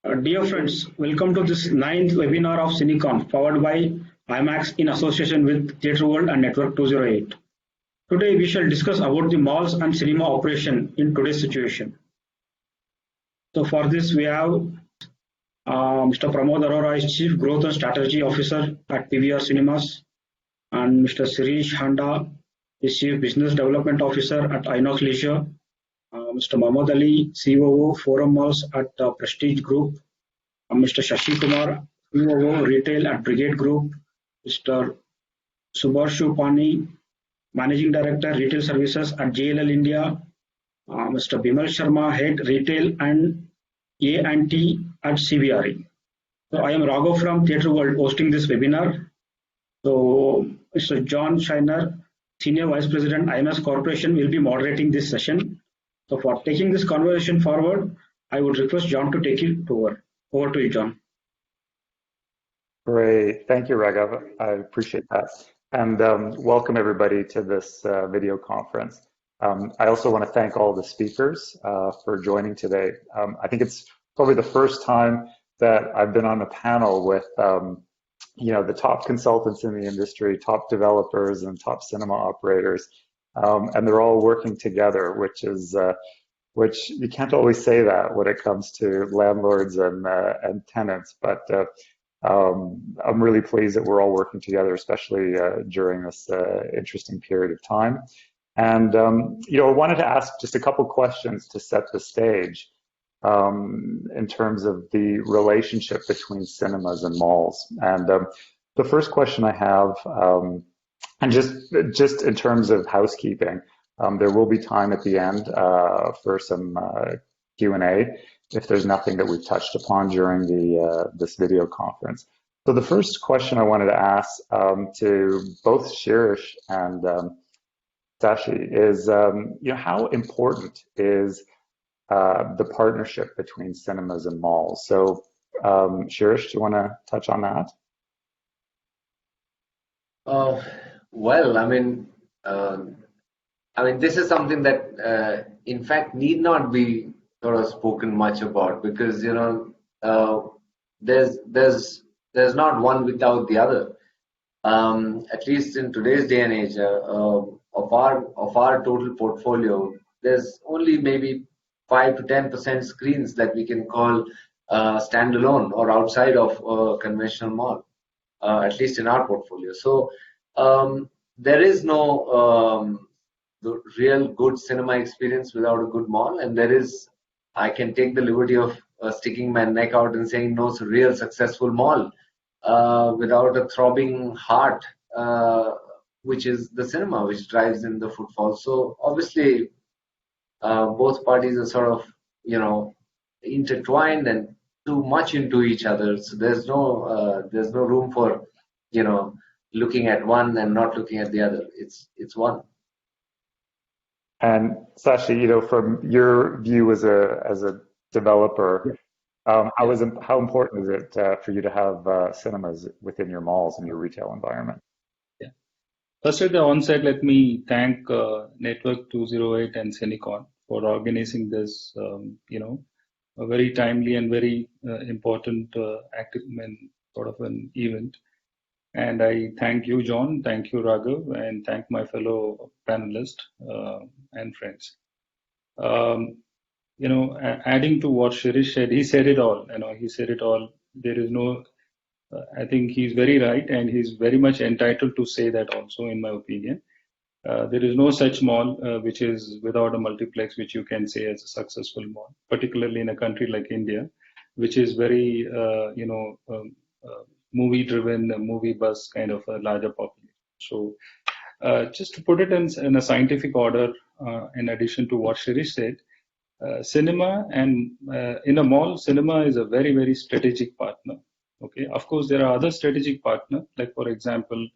Dear friends, welcome to this ninth webinar of CineConf, powered by IMAX in association with Theatre World and Network 208. Today we shall discuss about the malls and cinema operation in today's situation. So for this we have Mr. Pramod Arora is Chief Growth and Strategy Officer at PVR Cinemas, and Mr. Sirish Handa is Chief Business Development Officer at Inox Leisure. Mr. Mohammad Ali, COO, Forum Malls at Prestige Group, Mr. Shashi Kumar, COO, Retail at Brigade Group, Mr. Subharshu Pani, Managing Director, Retail Services at JLL India, Mr. Bimal Sharma, Head Retail and A&T at CBRE. So I am Raghav from Theatre World hosting this webinar. So Mr. John Shiner, Senior Vice President, IMAX Corporation, will be moderating this session. So for taking this conversation forward, I would request John to take it over. Over to you, John. Great. Thank you, Raghav. I appreciate that. And welcome everybody to this video conference. I also want to thank all the speakers for joining today. I think it's probably the first time that I've been on a panel with the top consultants in the industry, top developers and top cinema operators. And they're all working together, which you can't always say that when it comes to landlords and tenants. But I'm really pleased that we're all working together, especially during this interesting period of time. And I wanted to ask just a couple questions to set the stage in terms of the relationship between cinemas and malls. And the first question I have. And just in terms of housekeeping, there will be time at the end for some Q&A if there's nothing that we've touched upon during this video conference. So the first question I wanted to ask to both Shirish and Sashi is, how important is the partnership between cinemas and malls? So Shirish, do you want to touch on that? Well, I mean, this is something that, in fact, need not be sort of spoken much about because there's not one without the other. At least in today's day and age, of our total portfolio, there's only maybe 5 to 10% screens that we can call standalone or outside of a conventional mall, at least in our portfolio. So. There is no real good cinema experience without a good mall, and I can take the liberty of sticking my neck out and saying no real successful mall without a throbbing heart, which is the cinema, which drives in the footfall. So obviously, both parties are sort of intertwined and too much into each other. So there's no room for looking at one and not looking at the other. It's one. And Sashi, from your view as a developer, how important is it for you to have cinemas within your malls and your retail environment? Yeah. First at the onset, let me thank Network 208 and CineConf for organizing this, a very timely and very important sort of an event. And I thank you, John, thank you, Raghav, and thank my fellow panelists and friends. Adding to what Shirish said, he said it all. He said it all. There is no, I think he's very right, and he's very much entitled to say that also, in my opinion. There is no such mall which is without a multiplex, which you can say as a successful mall, particularly in a country like India, which is very, movie-driven, movie bus kind of a larger population. So just to put it in a scientific order, in addition to what Shirish said, cinema and in a mall, cinema is a very, very strategic partner. Okay, of course, there are other strategic partners, like for example,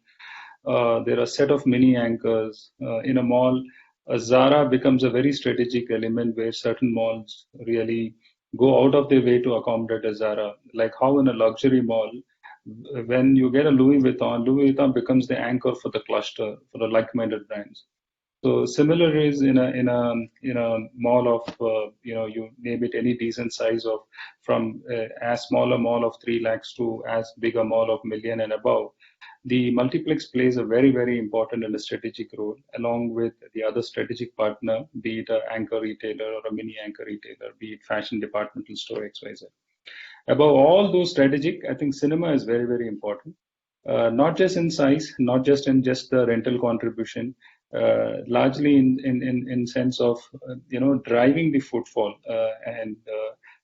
there are a set of mini anchors. In a mall, a Zara becomes a very strategic element where certain malls really go out of their way to accommodate a Zara. Like how in a luxury mall, when you get a Louis Vuitton becomes the anchor for the cluster, for the like-minded brands. So similar is in a mall of you name it any decent size of from as small a mall of 3 lakhs to as big a mall of million and above. The multiplex plays a very important and a strategic role along with the other strategic partner, be it an anchor retailer or a mini anchor retailer, be it fashion departmental store XYZ. Above all those strategic, I think cinema is very important. Not just in size, not just in just the rental contribution, largely in sense of driving the footfall, and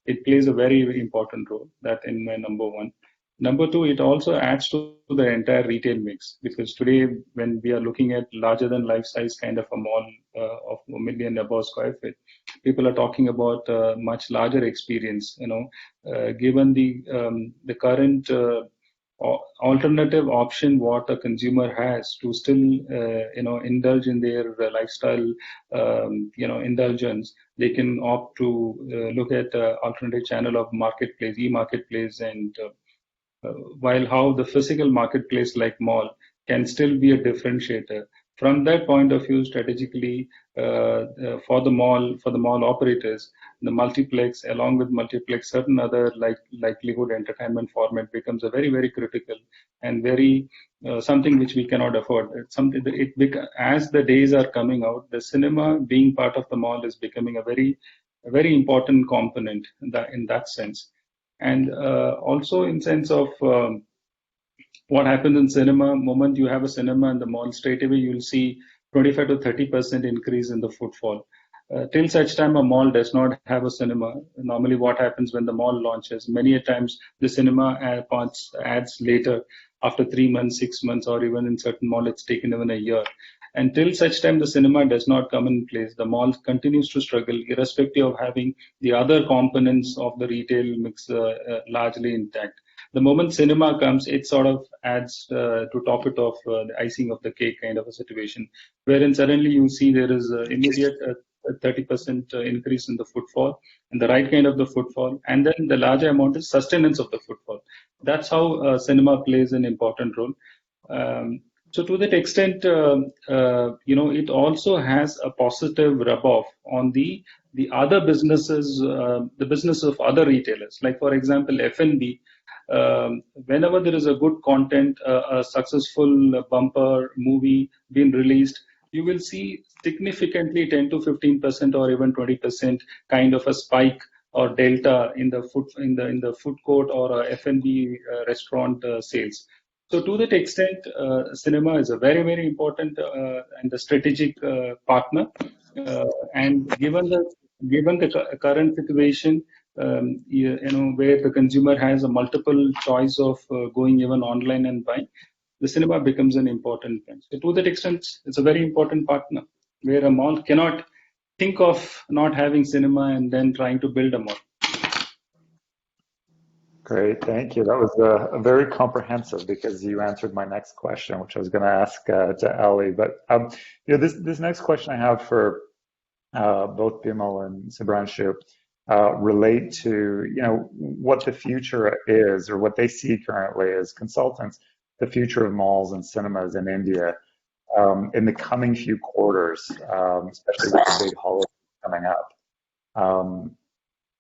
it plays a very important role. That in my number one. Number two, it also adds to the entire retail mix, because today when we are looking at larger than life size kind of a mall of 1 million above square feet, people are talking about much larger experience. Given the current alternative option what a consumer has to still indulge in their lifestyle indulgence, they can opt to look at alternative channel of marketplace, e-marketplace, and while how the physical marketplace like mall can still be a differentiator. From that point of view, strategically, for the mall operators, the multiplex, along with multiplex, certain other likelihood entertainment format becomes a very critical and very something which we cannot afford. It's something as the days are coming out, the cinema being part of the mall is becoming a very important component in that sense. And also in sense of what happens in cinema, moment you have a cinema in the mall, straight away you'll see 25 to 30% increase in the footfall. Till such time a mall does not have a cinema, normally what happens when the mall launches, many a times the cinema adds later, after 3 months, 6 months, or even in certain mall it's taken even a year. Until such time the cinema does not come in place, the mall continues to struggle, irrespective of having the other components of the retail mix largely intact. The moment cinema comes, it sort of adds to top it off the icing of the cake kind of a situation, wherein suddenly you see there is immediate 30% increase in the footfall, and the right kind of the footfall, and then the larger amount is sustenance of the footfall. That's how cinema plays an important role. So to that extent, it also has a positive rub-off on the other businesses, the business of other retailers. Like for example, F&B. Whenever there is a good content, a successful bumper movie being released, you will see significantly 10 to 15% or even 20% kind of a spike or delta in the food court or F&B restaurant sales. So to that extent, cinema is a very important and a strategic partner. And given the current situation, where the consumer has a multiple choice of going even online and buying, the cinema becomes an important thing. So to that extent, it's a very important partner, where a mall cannot think of not having cinema and then trying to build a mall. Great, thank you. That was a very comprehensive, because you answered my next question, which I was going to ask to Ali. But this next question I have for both Bimal and Subhranshu relate to what the future is, or what they see currently as consultants, the future of malls and cinemas in India in the coming few quarters, especially with the big holidays coming up.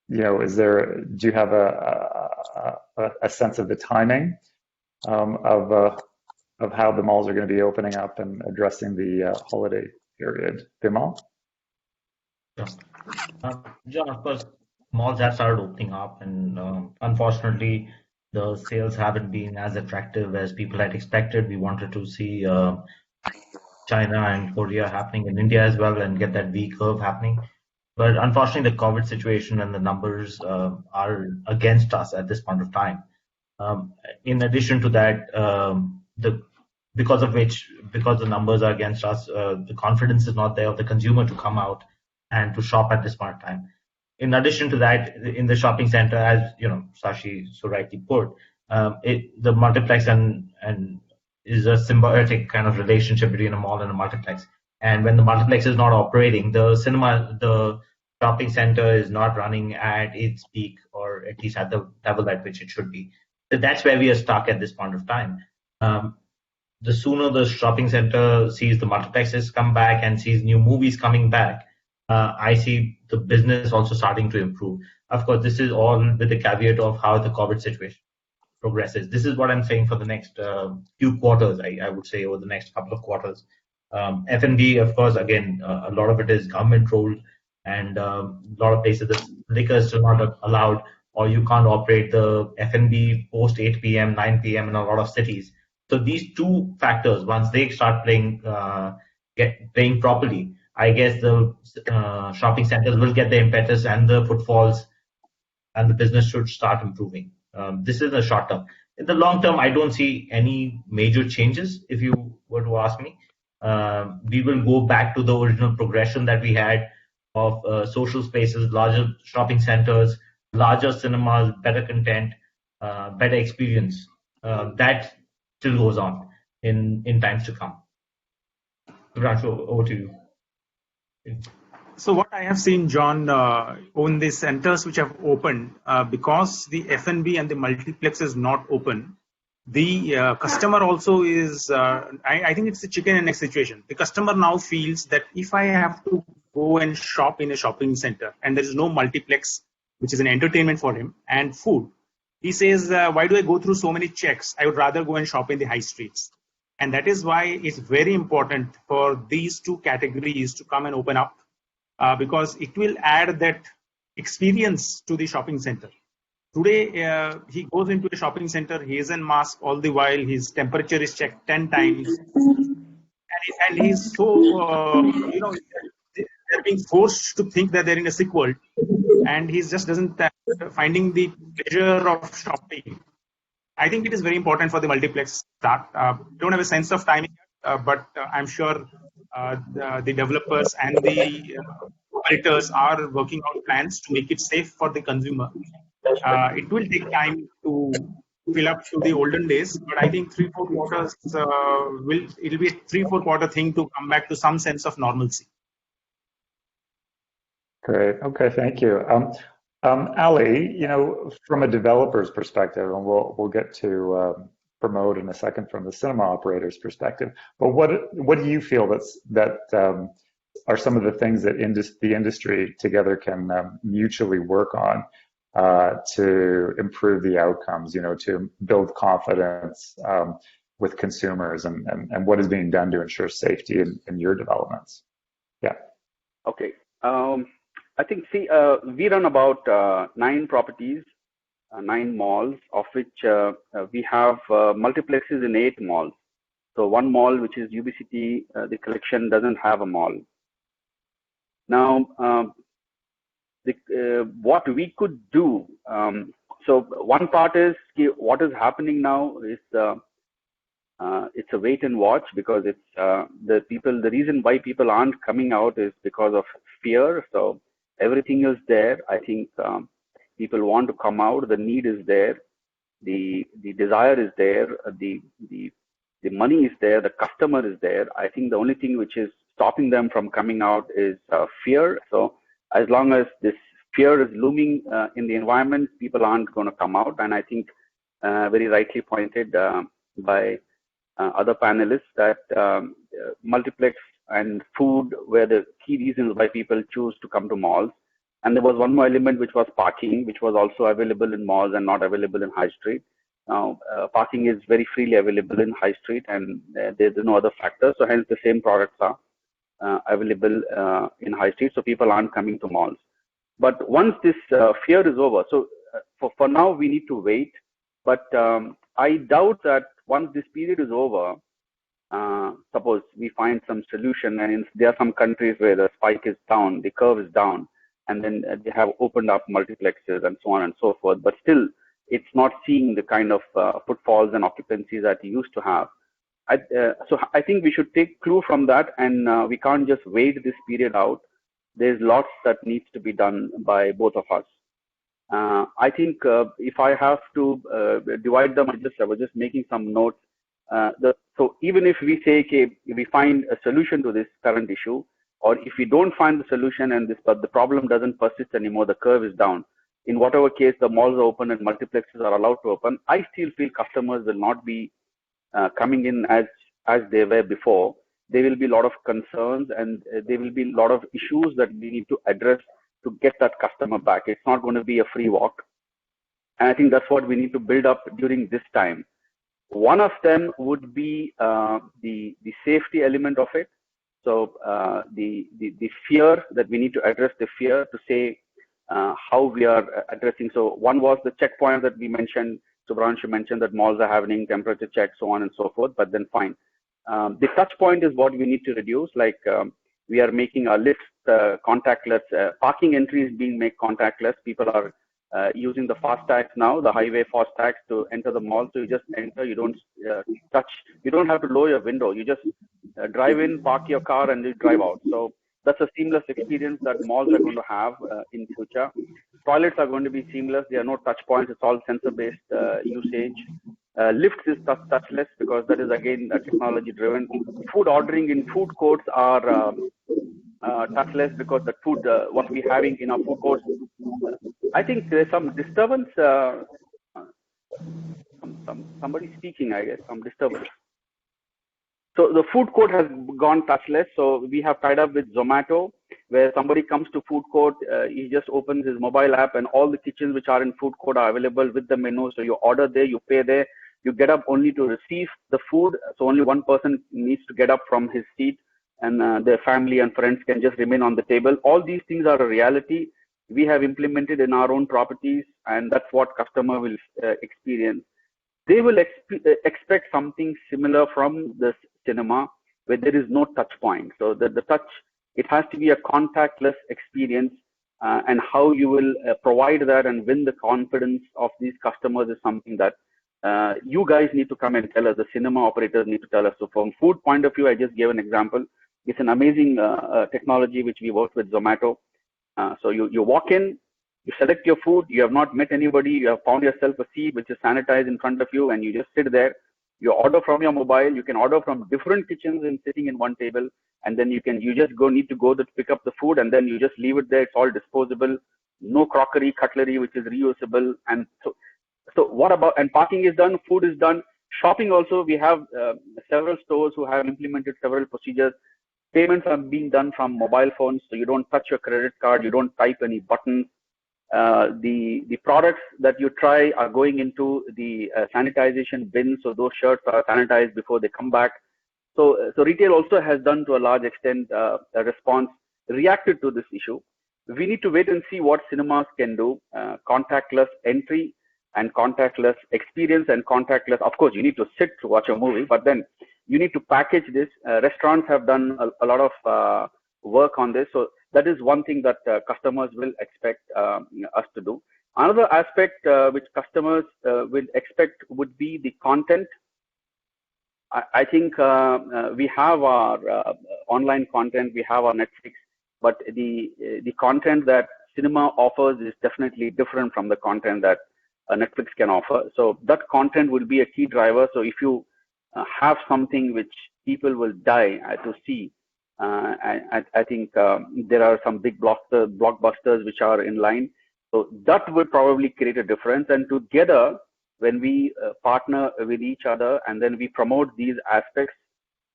Do you have a sense of the timing of how the malls are going to be opening up and addressing the holiday period? Bimal? John, of course, malls have started opening up, and unfortunately, the sales haven't been as attractive as people had expected. We wanted to see China and Korea happening in India as well and get that V curve happening. But unfortunately, the COVID situation and the numbers are against us at this point of time. In addition to that, because the numbers are against us, the confidence is not there of the consumer to come out and to shop at this point of time. In addition to that, in the shopping center, as Sashi so rightly put, the multiplex and is a symbiotic kind of relationship between a mall and a multiplex. And when the multiplex is not operating, the shopping center is not running at its peak, or at least at the level at which it should be. So that's where we are stuck at this point of time. the sooner the shopping center sees the multiplexes come back and sees new movies coming back, I see the business also starting to improve. Of course, this is all with the caveat of how the COVID situation progresses. This is what I'm saying for the next few quarters, I would say over the next couple of quarters. F&B, of course, again, a lot of it is government ruled, and a lot of places the liquor is still not allowed, or you can't operate the F&B post 8 p.m., 9 p.m. in a lot of cities. So these two factors, once they start playing properly, I guess the shopping centers will get the impetus and the footfalls, and the business should start improving. This is the short term. In the long term, I don't see any major changes. If you were to ask me, we will go back to the original progression that we had of social spaces, larger shopping centers, larger cinemas, better content, better experience. That still goes on in times to come. Rancho, over to you. So what I have seen, John, on the centers which have opened, because the F&B and the multiplex is not open, the customer also is, I think it's a chicken and egg situation. The customer now feels that if I have to go and shop in a shopping center and there is no multiplex, which is an entertainment for him, and food, he says, why do I go through so many checks? I would rather go and shop in the high streets. And that is why it's very important for these two categories to come and open up, because it will add that experience to the shopping center. Today, he goes into a shopping center, he is in mask all the while, his temperature is checked 10 times, and he's so, they're being forced to think that they're in a sick world, and he just doesn't finding the pleasure of shopping. I think it is very important for the multiplex start. Don't have a sense of timing, but I'm sure the developers and the operators are working on plans to make it safe for the consumer. It will take time to fill up to the olden days, but I think 3-4 quarters it'll be a 3-4 quarter thing to come back to some sense of normalcy. Great. Okay, thank you. Ali, from a developer's perspective, and we'll get to promote in a second from the cinema operator's perspective, but what do you feel that are some of the things that the industry together can mutually work on to improve the outcomes, to build confidence with consumers, and what is being done to ensure safety in your developments? Yeah. Okay. I think, we run about 9 properties, 9 malls, of which we have multiplexes in 8 malls. So one mall, which is UBCT, the collection doesn't have a mall. Now, what we could do, so one part is what is happening now is it's a wait and watch, because it's the reason why people aren't coming out is because of fear. So everything is there. I think people want to come out. The need is there. The desire is there. The money is there. The customer is there. I think the only thing which is stopping them from coming out is fear. So as long as this fear is looming in the environment, people aren't going to come out. And I think very rightly pointed by other panelists that multiplex and food were the key reasons why people choose to come to malls. And there was one more element, which was parking, which was also available in malls and not available in high street. Now, parking is very freely available in high street, and there's no other factor. So hence the same products are available in high street. So people aren't coming to malls. But once this fear is over, so for now we need to wait. But I doubt that once this period is over, suppose we find some solution, and there are some countries where the spike is down, the curve is down, and then they have opened up multiplexes and so on and so forth, but still it's not seeing the kind of footfalls and occupancies that you used to have. So I think we should take clue from that, and we can't just wait this period out. There's lots that needs to be done by both of us. I think if I have to divide them, I was just making some notes. So even if we say, okay, if we find a solution to this current issue, or if we don't find the solution and but the problem doesn't persist anymore, the curve is down, in whatever case the malls are open and multiplexes are allowed to open, I still feel customers will not be coming in as as they were before, there will be a lot of concerns and there will be a lot of issues that we need to address to get that customer back. It's not going to be a free walk. And I think that's what we need to build up during this time. One of them would be the safety element of it. So the fear that we need to address, the fear to say how we are addressing. So one was the checkpoint that we mentioned. Subhranshu mentioned that malls are having temperature checks, so on and so forth, but then fine. The touch point is what we need to reduce. Like we are making our lifts contactless, parking entries being made contactless. People are using the fast tags now, the highway fast tags to enter the mall. So you just enter, you don't touch, you don't have to lower your window. You just drive in, park your car, and you drive out. So that's a seamless experience that malls are going to have in future. Toilets are going to be seamless. There are no touch points. It's all sensor-based usage. Lifts is touchless because that is again technology-driven. Food ordering in food courts are touchless because the food, what we're having in our food courts. I think there's some disturbance. Somebody speaking, I guess, some disturbance. So the food court has gone touchless. So we have tied up with Zomato, where somebody comes to food court, he just opens his mobile app, and all the kitchens which are in food court are available with the menu. So you order there, you pay there, you get up only to receive the food. So only one person needs to get up from his seat, and their family and friends can just remain on the table. All these things are a reality. We have implemented in our own properties, and that's what customer will experience. They will expect something similar from the cinema where there is no touch point. So the touch, it has to be a contactless experience, and how you will provide that and win the confidence of these customers is something that you guys need to come and tell us. The cinema operators need to tell us. So from food point of view, I just gave an example. It's an amazing technology which we worked with Zomato. So you walk in, you select your food, you have not met anybody, you have found yourself a seat which is sanitized in front of you, and you just sit there. You order from your mobile, you can order from different kitchens and sitting in one table, and then you just need to go to pick up the food, and then you just leave it there. It's all disposable, no crockery, cutlery which is reusable. And so what about, and parking is done, food is done, shopping also. We have several stores who have implemented several procedures. Payments are being done from mobile phones, so you don't touch your credit card, you don't type any buttons. The products that you try are going into the sanitization bin, so those shirts are sanitized before they come back. So retail also has done to a large extent a response, reacted to this issue. We need to wait and see what cinemas can do. Contactless entry and contactless experience and contactless. Of course, you need to sit to watch a movie, but then you need to package this. Restaurants have done a lot of work on this. So that is one thing that customers will expect us to do. Another aspect which customers will expect would be the content. I think we have our online content, we have our Netflix, but the content that cinema offers is definitely different from the content that Netflix can offer. So that content will be a key driver. So if you have something which people will die to see, I think there are some big blockbusters which are in line. So that will probably create a difference. And together, when we partner with each other and then we promote these aspects,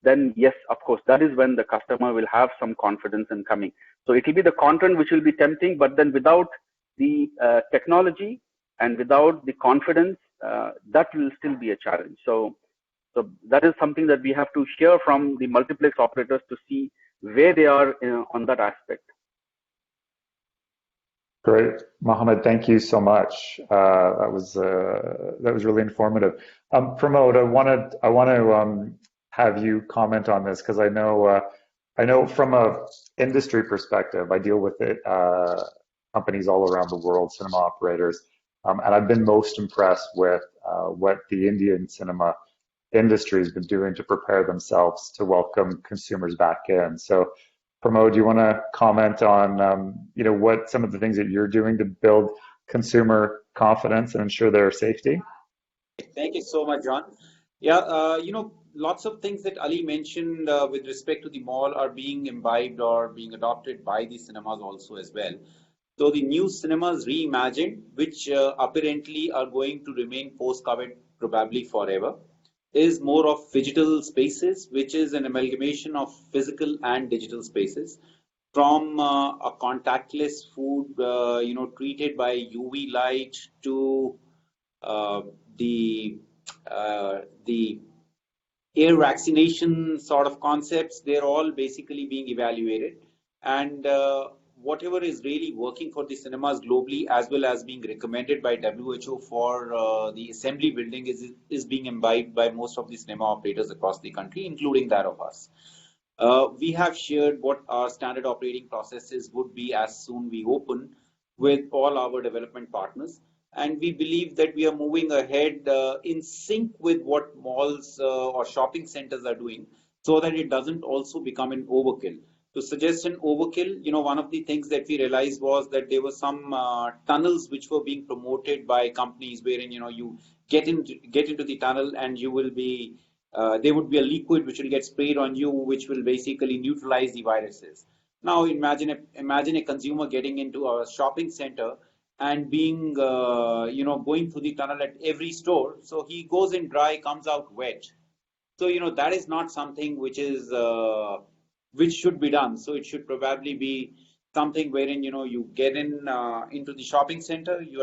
then yes, of course, that is when the customer will have some confidence in coming. So it will be the content which will be tempting, but then without the technology and without the confidence, that will still be a challenge. So that is something that we have to hear from the multiplex operators to see where they are on that aspect. Great, Mohammed. Thank you so much. That was really informative. Pramod, I want to have you comment on this because I know from a industry perspective, I deal with it companies all around the world, cinema operators, and I've been most impressed with what the Indian cinema industry has been doing to prepare themselves to welcome consumers back in. So, Pramod, do you want to comment on what some of the things that you're doing to build consumer confidence and ensure their safety? Thank you so much, John. Yeah, lots of things that Ali mentioned with respect to the mall are being imbibed or being adopted by the cinemas also as well. So the new cinemas reimagined, which apparently are going to remain post-COVID probably forever. is more of digital spaces, which is an amalgamation of physical and digital spaces. From a contactless food, treated by UV light to uh, the the air vaccination sort of concepts, they're all basically being evaluated. And whatever is really working for the cinemas globally, as well as being recommended by WHO for the assembly building, is being imbibed by most of the cinema operators across the country, including that of us. We have shared what our standard operating processes would be as soon we open with all our development partners. And we believe that we are moving ahead in sync with what malls or shopping centers are doing, so that it doesn't also become an overkill. To suggest an overkill, one of the things that we realized was that there were some tunnels which were being promoted by companies, wherein you get into the tunnel and you will be there would be a liquid which will get sprayed on you, which will basically neutralize the viruses. Now imagine a consumer getting into a shopping center and being going through the tunnel at every store. So he goes in dry, comes out wet. So that is not something which should be done. So it should probably be something wherein you get into the shopping center, you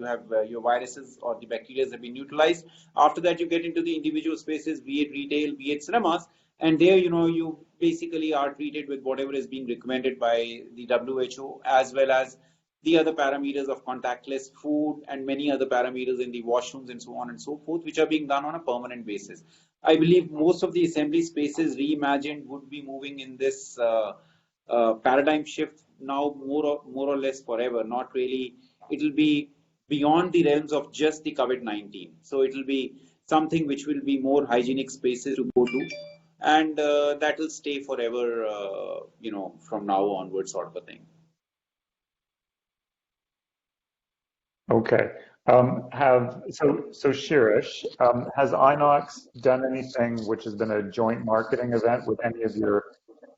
have your viruses or the bacteria have been neutralized. After that, you get into the individual spaces, be it retail, be it cinemas, and there you basically are treated with whatever is being recommended by the WHO, as well as the other parameters of contactless food and many other parameters in the washrooms and so on and so forth, which are being done on a permanent basis. I believe most of the assembly spaces reimagined would be moving in this paradigm shift now more or less forever. Not really. It will be beyond the realms of just the COVID-19. So it will be something which will be more hygienic spaces to go to, and that will stay forever, from now onwards, sort of a thing. Okay. So Shirish, has IMAX done anything which has been a joint marketing event with any of your,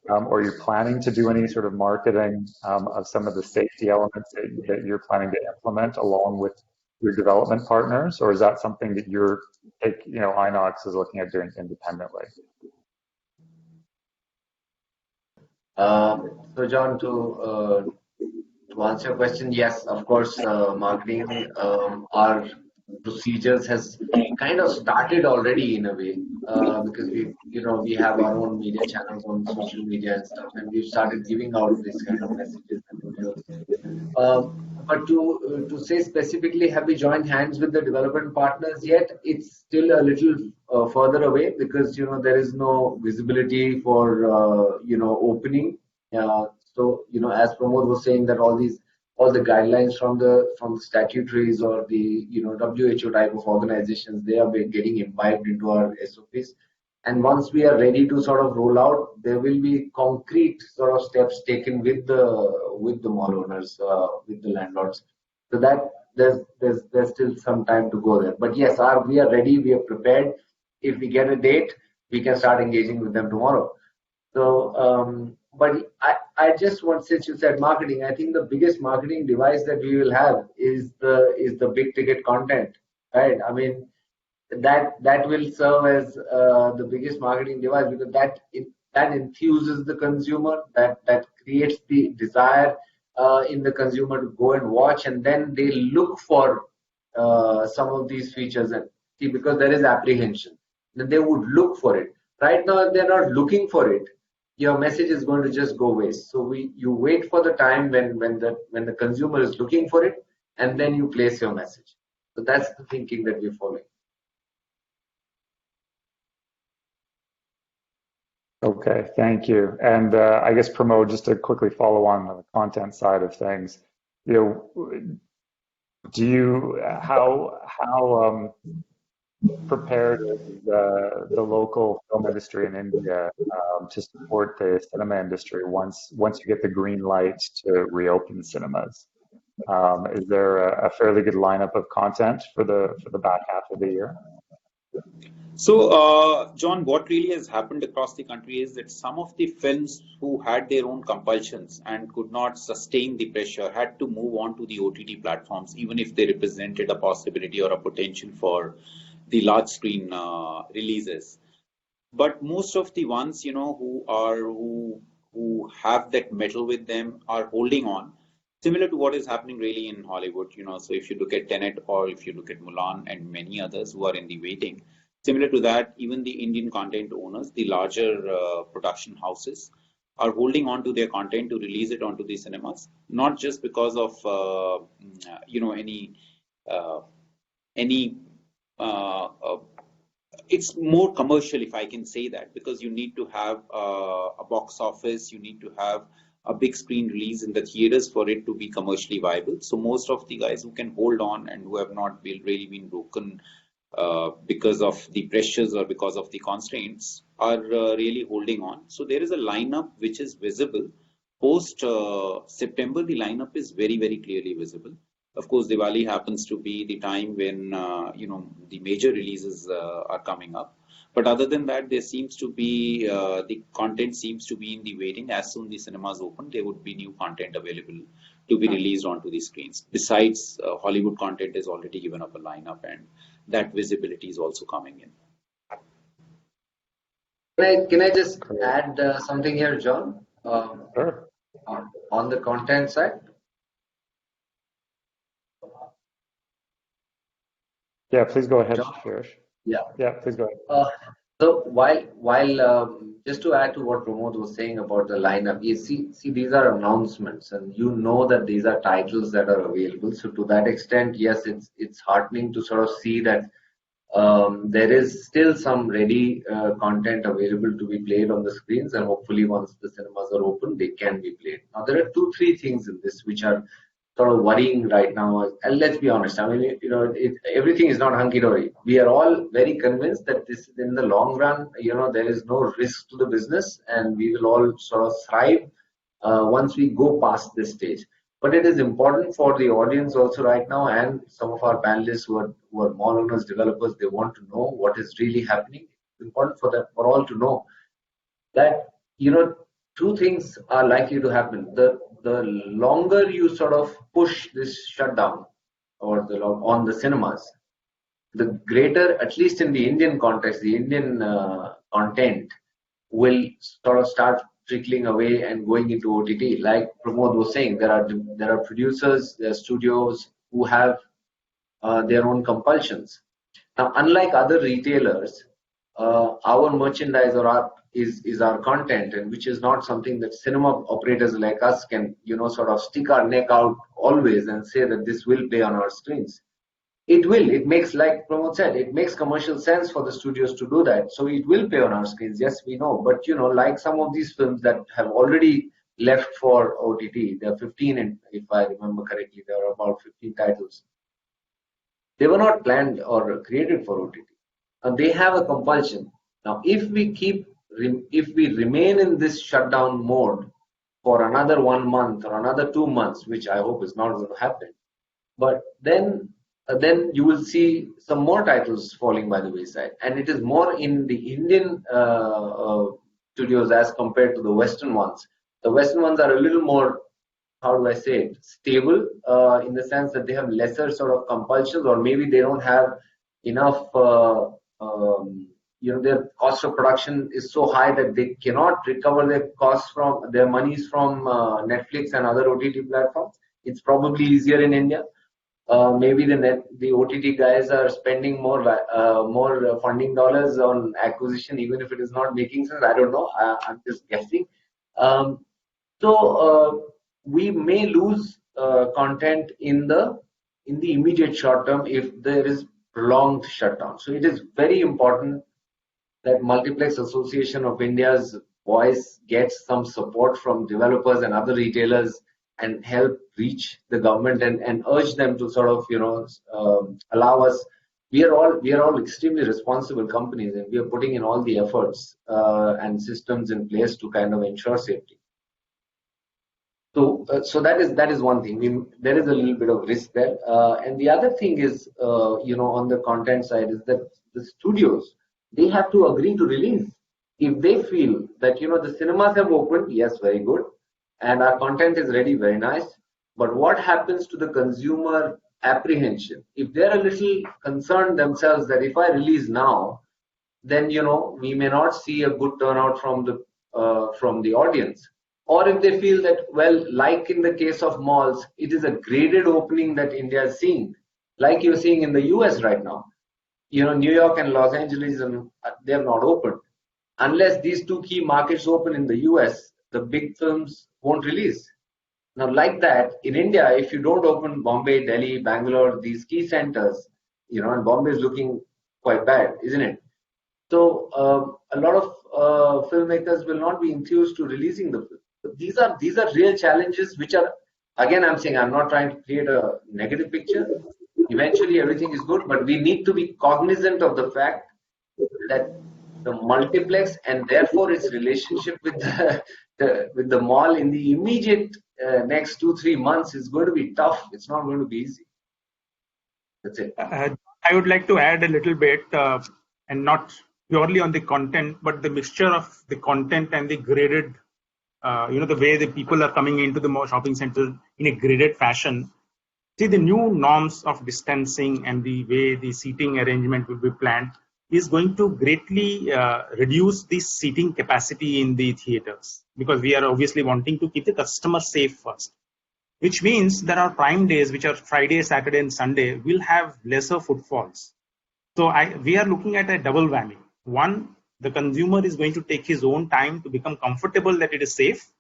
or you're planning to do any sort of marketing of some of the safety elements that you're planning to implement along with your development partners, or is that something that IMAX is looking at doing independently? So John, to answer your question, yes, of course, marketing, our procedures has kind of started already in a way, because we have our own media channels on social media and stuff, and we've started giving out this kind of messages and videos. But to say specifically, have we joined hands with the development partners yet? It's still a little further away, because there is no visibility for opening. So as Pramod was saying, that all the guidelines from the statutories or the WHO type of organizations, they are getting imbibed into our SOPs. And once we are ready to sort of roll out, there will be concrete sort of steps taken with the mall owners, with the landlords. So that there's still some time to go there. But yes, we are ready, we are prepared. If we get a date, we can start engaging with them tomorrow. So, but I just want, since you said marketing, I think the biggest marketing device that we will have is the big ticket content, right? I mean, that will serve as the biggest marketing device, because that enthuses the consumer, that creates the desire in the consumer to go and watch, and then they look for some of these features, and see, because there is apprehension, then they would look for it. Right now, if they're not looking for it, your message is going to just go waste. So you wait for the time when the consumer is looking for it, and then you place your message. So that's the thinking that we're following. Okay, thank you. And I guess Pramod, just to quickly follow on the content side of things, how prepared is the local film industry in India to support the cinema industry once you get the green light to reopen cinemas? Is there a fairly good lineup of content for the back half of the year? So, John, what really has happened across the country is that some of the films who had their own compulsions and could not sustain the pressure had to move on to the OTT platforms, even if they represented a possibility or a potential for large screen releases. But most of the ones, who have that metal with them are holding on, similar to what is happening really in Hollywood. So if you look at Tenet or if you look at Mulan and many others who are in the waiting, similar to that, even the Indian content owners, the larger production houses, are holding on to their content to release it onto the cinemas, not just because of any it's more commercial, if I can say that, because you need to have a box office, you need to have a big screen release in the theaters for it to be commercially viable. So most of the guys who can hold on and who have not really been broken because of the pressures or because of the constraints are really holding on. So there is a lineup which is visible. Post September, the lineup is very, very clearly visible. Of course, Diwali happens to be the time when the major releases are coming up. But other than that, there seems to be the content seems to be in the waiting. As soon the cinemas open, there would be new content available to be released onto the screens. Besides, Hollywood content is already given up a lineup, and that visibility is also coming in. Can I just add something here, John? Sure. On the content side. Yeah, please go ahead, John? Shirish. Yeah, please go ahead. So while just to add to what Pramod was saying about the lineup, you see these are announcements, and that these are titles that are available. So to that extent, yes, it's heartening to sort of see that there is still some ready content available to be played on the screens, and hopefully once the cinemas are open, they can be played. Now there are 2-3 things in this which are sort of worrying right now. And let's be honest, I mean, everything is not hunky-dory. We are all very convinced that this, in the long run, there is no risk to the business, and we will all sort of thrive once we go past this stage. But it is important for the audience also right now, and some of our panelists who are mall owners, developers, they want to know what is really happening. It's important for all to know that, 2 things are likely to happen. The longer you sort of push this shutdown or on the cinemas, the greater, at least in the Indian context, the Indian content will sort of start trickling away and going into OTT. Like Pramod was saying, there are producers, there are studios who have their own compulsions. Now, unlike other retailers, our merchandise is our content, and which is not something that cinema operators like us can sort of stick our neck out always and say that this will play on our screens. It makes, like Pramod said, it makes commercial sense for the studios to do that, so it will play on our screens. Yes, we know, but like some of these films that have already left for OTT, there are 15, and if I remember correctly, there are about 15 titles. They were not planned or created for OTT, and they have a compulsion. Now, if we remain in this shutdown mode for another 1 month or another 2 months, which I hope is not going to happen, but then you will see some more titles falling by the wayside, and it is more in the Indian studios as compared to the Western ones. The Western ones are a little more, how do I say it, stable in the sense that they have lesser sort of compulsions, or maybe they don't have enough their cost of production is so high that they cannot recover their monies from Netflix and other OTT platforms. It's probably easier in India. Maybe the OTT guys are spending more funding dollars on acquisition, even if it is not making sense. I don't know. I'm just guessing. So we may lose content in the immediate short term if there is prolonged shutdown. So it is very important that Multiplex Association of India's voice gets some support from developers and other retailers and help reach the government and urge them to sort of allow us. We are all extremely responsible companies, and we are putting in all the efforts and systems in place to kind of ensure safety. So that is one thing. There is a little bit of risk there, and the other thing is on the content side is that the studios, they have to agree to release. If they feel that the cinemas have opened, yes, very good, and our content is ready, very nice. But what happens to the consumer apprehension. If they're a little concerned themselves that if I release now, then we may not see a good turnout from the audience. Or if they feel that, well, like in the case of malls, it is a graded opening that India is seeing, like you're seeing in the US right now. New York and Los Angeles, they have not opened. Unless these two key markets open in the US, the big films won't release. Now, like that, in India, if you don't open Bombay, Delhi, Bangalore, these key centers, and Bombay is looking quite bad, isn't it? So a lot of filmmakers will not be enthused to releasing the film. These are real challenges which are, again, I'm saying, I'm not trying to create a negative picture. Eventually, everything is good, but we need to be cognizant of the fact that the multiplex and therefore its relationship with the mall in the immediate next 2-3 months is going to be tough. It's not going to be easy. That's it. I would like to add a little bit, and not purely on the content, but the mixture of the content and the graded, the way the people are coming into the shopping center in a graded fashion. See, the new norms of distancing and the way the seating arrangement will be planned is going to greatly reduce the seating capacity in the theaters, because we are obviously wanting to keep the customer safe first, which means there are prime days, which are Friday, Saturday, and Sunday, will have lesser footfalls. So we are looking at a double whammy. One, the consumer is going to take his own time to become comfortable that it is safe,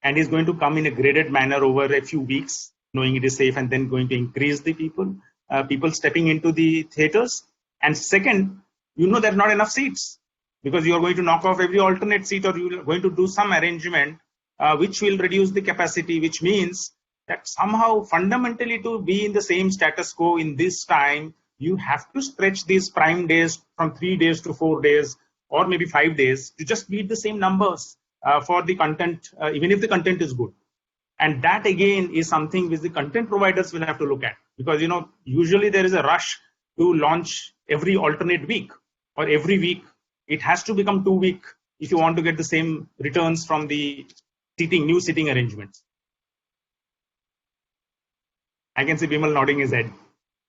and is going to come in a graded manner over a few weeks, knowing it is safe, and then going to increase the people stepping into the theaters. And second, there are not enough seats, because you are going to knock off every alternate seat, or you are going to do some arrangement which will reduce the capacity, which means that somehow fundamentally to be in the same status quo in this time, you have to stretch these prime days from 3 days to 4 days, or maybe 5 days, to just meet the same numbers for the content, even if the content is good. And that again is something which the content providers will have to look at, because usually there is a rush to launch every alternate week or every week. It has to become 2 week if you want to get the same returns from the new seating arrangements. I can see Bimal nodding his head.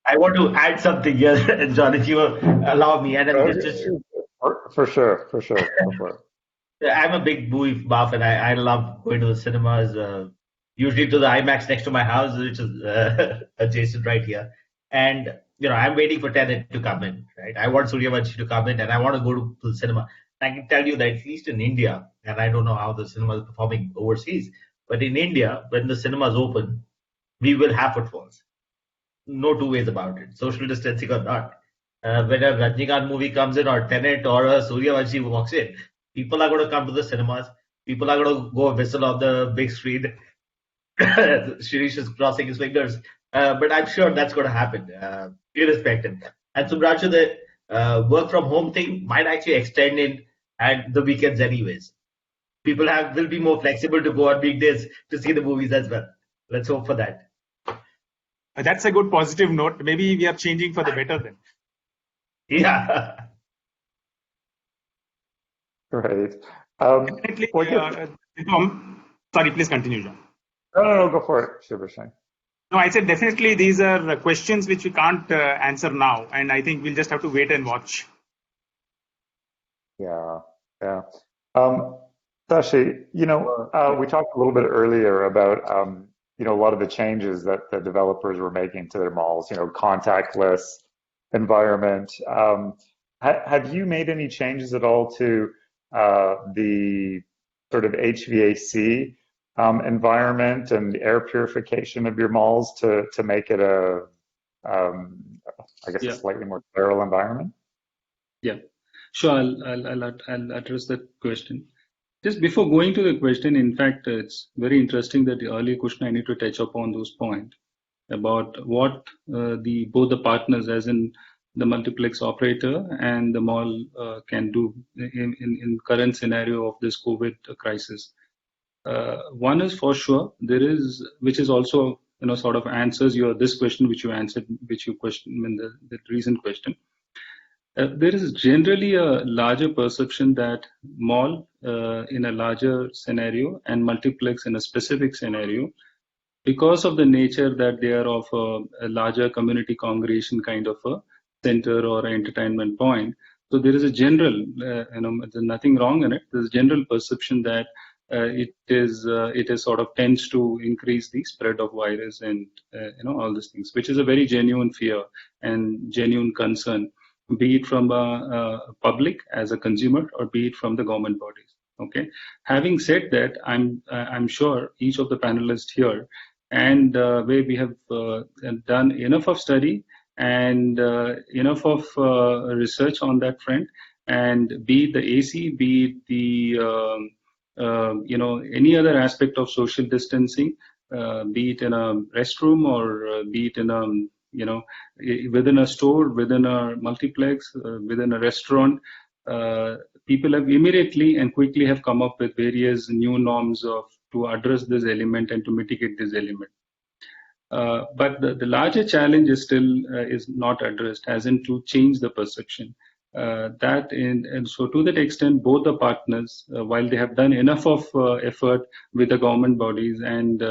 I want to add something here, John, if you allow me. And For sure. Go for it. I'm a big movie buff, and I love going to the cinemas, usually to the IMAX next to my house, which is adjacent right here. And, I'm waiting for Tenet to come in, right? I want Suryavanshi to come in, and I want to go to the cinema. I can tell you that at least in India, and I don't know how the cinema is performing overseas, but in India, when the cinemas open, we will have footfalls. No two ways about it, social distancing or not. When a Rajnikant movie comes in, or Tenet, or a Suryavanshi walks in, people are going to come to the cinemas. People are going to go whistle on the big screen. Shirish is crossing his fingers. But I'm sure that's going to happen, irrespective. And Subhranshu, the work from home thing might actually extend in at the weekends anyways. People will be more flexible to go on weekdays to see the movies as well. Let's hope for that. That's a good positive note. Maybe we are changing for the better then. Yeah. Right. Definitely. Sorry, please continue, John. No, go for it, Shivashank. No, I said definitely these are questions which we can't answer now, and I think we'll just have to wait and watch. Yeah. Sashi, we talked a little bit earlier about a lot of the changes that the developers were making to their malls, contactless environment. Have you made any changes at all to the sort of HVAC environment and air purification of your malls to make it a slightly more sterile environment? Yeah, sure. I'll address that question. Just before going to the question, in fact, it's very interesting that the earlier question I need to touch upon those points about what both the partners, as in the multiplex operator and the mall, can do in current scenario of this COVID crisis. One is for sure which is also sort of answers this question which you answered, which you questioned in the recent question. There is generally a larger perception that mall in a larger scenario and multiplex in a specific scenario because of the nature that they are of a larger community congregation kind of a center or entertainment point. So there is a general, there's nothing wrong in it. There's a general perception that it is sort of tends to increase the spread of virus and all these things, which is a very genuine fear and genuine concern, be it from a public as a consumer or be it from the government bodies. Okay. Having said that, I'm sure each of the panelists here and where we have done enough of study and enough of research on that front, and be it the AC, be it the any other aspect of social distancing, be it in a restroom or be it in a within a store, within a multiplex, within a restaurant, people have immediately and quickly have come up with various new norms to address this element and to mitigate this element. But the larger challenge is still is not addressed, as in to change the perception. And so to that extent, both the partners, while they have done enough of effort with the government bodies and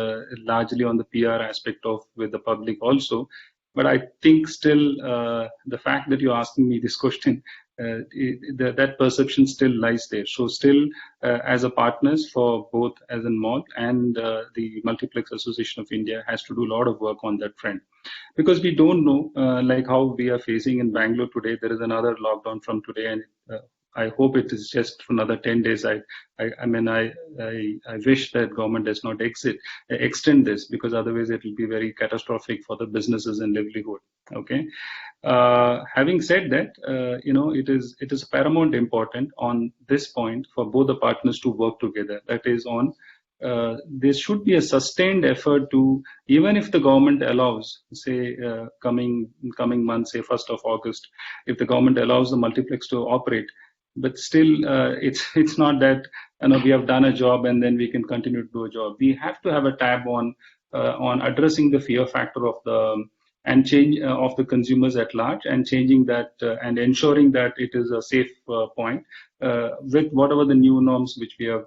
largely on the PR aspect of with the public also, but I think still the fact that you're asking me this question, that perception still lies there. So still, as a partners for both as in mall and the Multiplex Association of India has to do a lot of work on that front, because we don't know like how we are facing in Bangalore today. There is another lockdown from today, and I hope it is just for another 10 days. I wish that government does not extend this, because otherwise it will be very catastrophic for the businesses and livelihood. Okay. Having said that, it is paramount important on this point for both the partners to work together. That is on. There should be a sustained effort to, even if the government allows, say, coming month, say 1st of August, if the government allows the multiplex to operate, but still it's not that we have done a job and then we can continue to do a job. We have to have a tab on addressing the fear factor of the and change of the consumers at large, and changing that and ensuring that it is a safe point with whatever the new norms which we have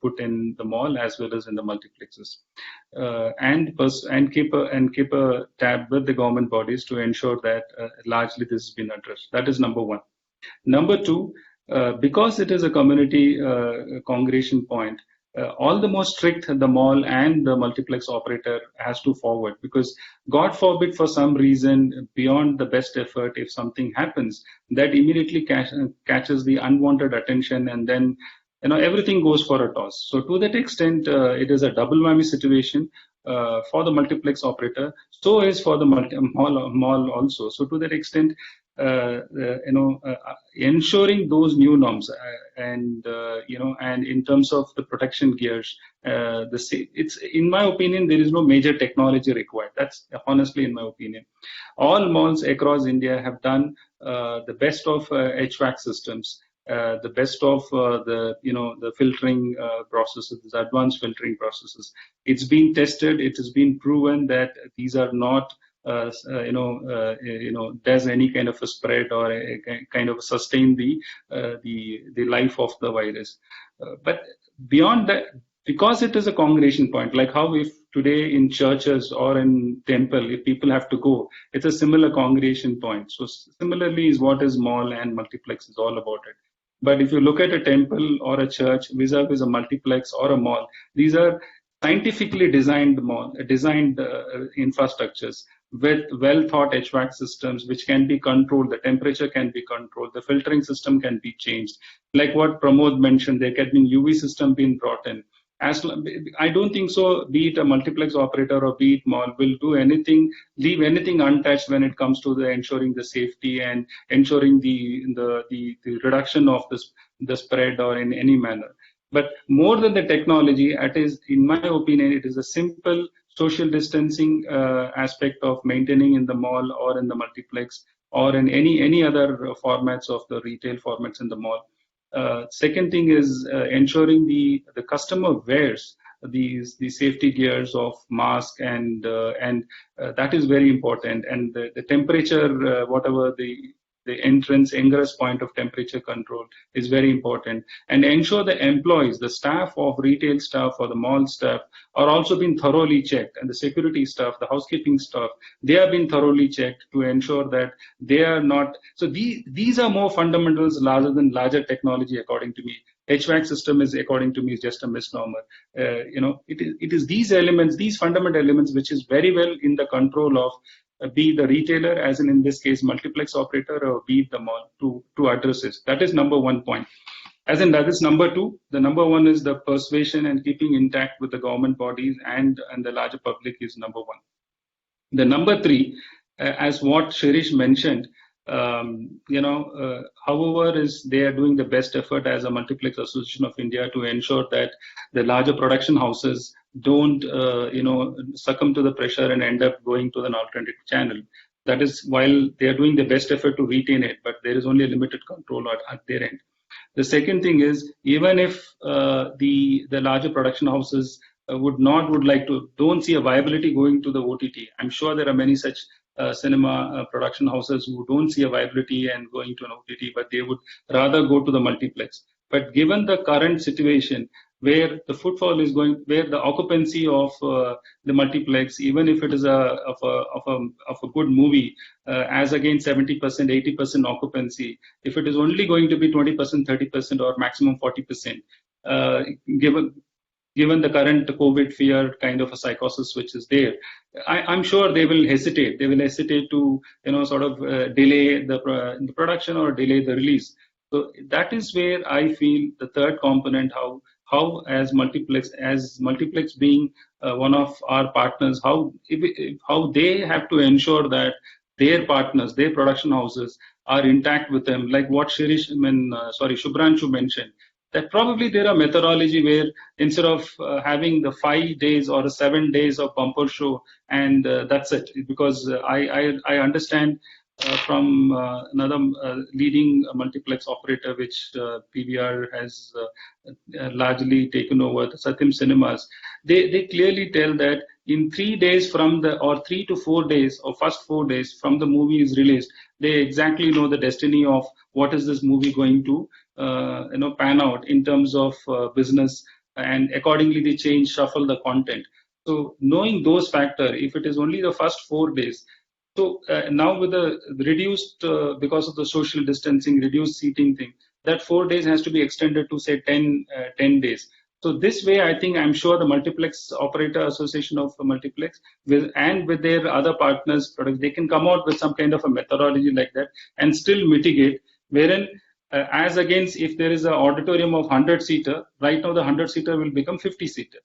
put in the mall as well as in the multiplexes, and keep a tab with the government bodies to ensure that largely this has been addressed. That is number one. Number two, because it is a community congregation point, all the more strict the mall and the multiplex operator has to forward, because God forbid for some reason beyond the best effort, if something happens, that immediately catches the unwanted attention, and then everything goes for a toss. So to that extent, it is a double whammy situation for the multiplex operator. So is for the mall also. So to that extent, ensuring those new norms and in terms of the protection gears, it's in my opinion there is no major technology required. That's honestly in my opinion. All malls across India have done the best of HVAC systems, the best of the filtering processes, advanced filtering processes. It's been tested. It has been proven that these are not does any kind of a spread or a kind of sustain the life of the virus. But beyond that, because it is a congregation point, like how if today in churches or in temple, if people have to go, it's a similar congregation point. So similarly is what is mall and multiplex is all about it. But if you look at a temple or a church vis-a-vis a multiplex or a mall, these are scientifically designed infrastructures with well-thought HVAC systems which can be controlled. The temperature can be controlled. The filtering system can be changed. Like what Pramod mentioned, there can be UV system being brought in. I don't think so, be it a multiplex operator or be it mall, will do anything, leave anything untouched when it comes to the ensuring the safety and ensuring the reduction of the spread or in any manner. But more than the technology, it is, in my opinion, it is a simple social distancing aspect of maintaining in the mall or in the multiplex or in any other formats of the retail formats in the mall. Second thing is ensuring the customer wears the safety gears of mask and that is very important. And the temperature, whatever the the entrance ingress point of temperature control is very important, and ensure the employees, the staff of retail staff or the mall staff are also being thoroughly checked, and the security staff, the housekeeping staff, they have been thoroughly checked to ensure that they are not. So these are more fundamentals rather than larger technology, according to me. HVAC system is, according to me, is just a misnomer. It is these elements, these fundamental elements, which is very well in the control of be the retailer, as in this case multiplex operator, or be the mall to address this. That is number 1 point. As in that is number 2. The number 1 is the persuasion and keeping intact with the government bodies and the larger public is number 1. The number 3, as what Shirish mentioned, however, is they are doing the best effort as a Multiplex Association of India to ensure that the larger production houses don't, succumb to the pressure and end up going to an alternative channel. That is, while they are doing the best effort to retain it, but there is only a limited control at their end. The second thing is, even if the larger production houses don't see a viability going to the OTT. I'm sure there are many such cinema production houses who don't see a viability and going to an OTT, but they would rather go to the multiplex. But given the current situation, where the footfall is going, where the occupancy of the multiplex, even if it is of a good movie, as against 70%, 80% occupancy, if it is only going to be 20%, 30%, or maximum 40%, given the current COVID fear kind of a psychosis which is there, I'm sure they will hesitate. They will hesitate to delay the production or delay the release. So that is where I feel the third component, how as multiplex being one of our partners, how they have to ensure that their partners, their production houses are intact with them, like what Shubhranshu mentioned. That probably there are methodology where instead of having the 5 days or 7 days of bumper show and that's it, because I understand from another leading multiplex operator, which PVR has largely taken over, the Satyam Cinemas. They clearly tell that in 3 days or 3 to 4 days, or first 4 days from the movie is released, they exactly know the destiny of what is this movie going to pan out in terms of business, and accordingly they shuffle the content. So knowing those factors, if it is only the first 4 days, so now with the reduced, because of the social distancing, reduced seating thing, that 4 days has to be extended to say 10 days. So this way, I'm sure the Multiplex Operator Association of Multiplex and with their other partners, they can come out with some kind of a methodology like that and still mitigate, wherein as against if there is an auditorium of 100-seater, right now the 100-seater will become 50-seater.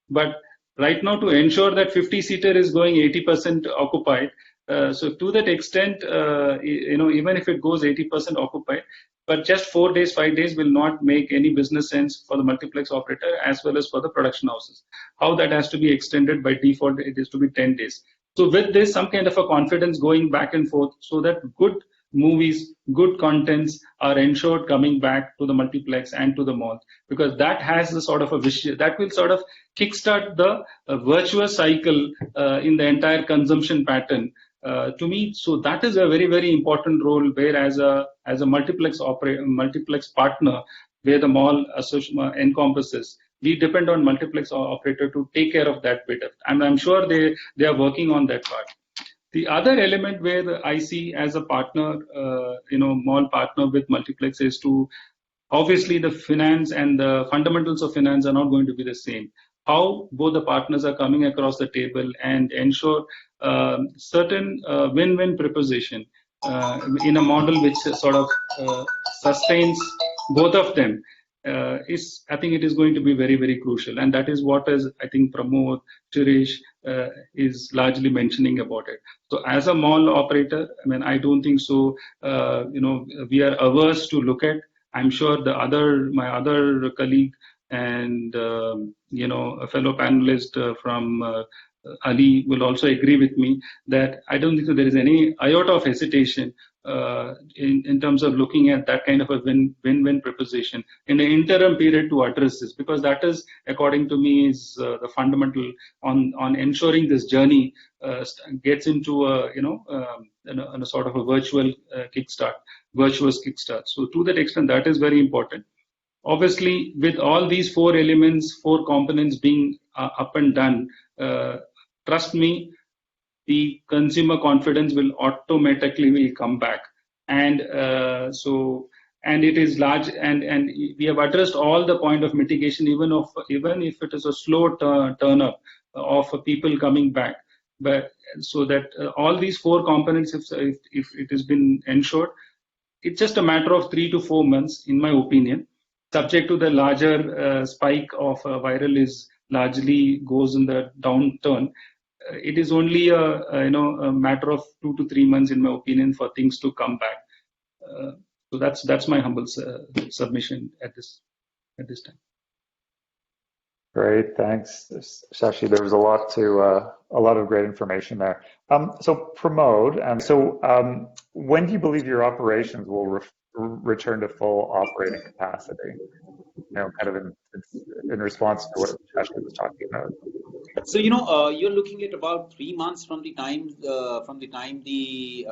But right now, to ensure that 50-seater is going 80% occupied, so to that extent, even if it goes 80% occupied, but just 4 days, 5 days will not make any business sense for the multiplex operator as well as for the production houses. How that has to be extended by default, it is to be 10 days. So with this, some kind of a confidence going back and forth, so that good movies, good contents are ensured coming back to the multiplex and to the mall, because that has the sort of a vision that will sort of kickstart the virtuous cycle in the entire consumption pattern. To me, so that is a very, very important role, where as a multiplex partner, where the mall association encompasses, we depend on multiplex operator to take care of that bit. And I'm sure they are working on that part. The other element where I see as a partner, mall partner with multiplex, is to, obviously the finance and the fundamentals of finance are not going to be the same. How both the partners are coming across the table and ensure certain win-win proposition in a model which sort of sustains both of them. I think it is going to be very, very crucial, and that is what is, I think, Pramod, Suresh is largely mentioning about it. So as a mall operator, I don't think so. We are averse to look at. I'm sure my other colleague and a fellow panelist from Ali will also agree with me that I don't think that there is any iota of hesitation in terms of looking at that kind of a win-win proposition in the interim period to address this, because that is, according to me, is the fundamental on ensuring this journey gets into a in a sort of a virtuous kickstart. So to that extent, that is very important. Obviously, with all these four elements, four components being up and done, trust me, the consumer confidence will automatically come back. And and it is large, and we have addressed all the point of mitigation, even if it is a slow turn up of people coming back. But so that all these four components, if it has been ensured, it's just a matter of 3 to 4 months, in my opinion, subject to the larger spike of viral is largely goes in the downturn. It is only a matter of 2 to 3 months, in my opinion, for things to come back. So that's my humble submission at this time. Great, thanks, Shashi. There was a lot of great information there. So Pramod, when do you believe your operations will return to full operating capacity? Kind of in response to what Shashi was talking about. So you're looking at about 3 months from the time the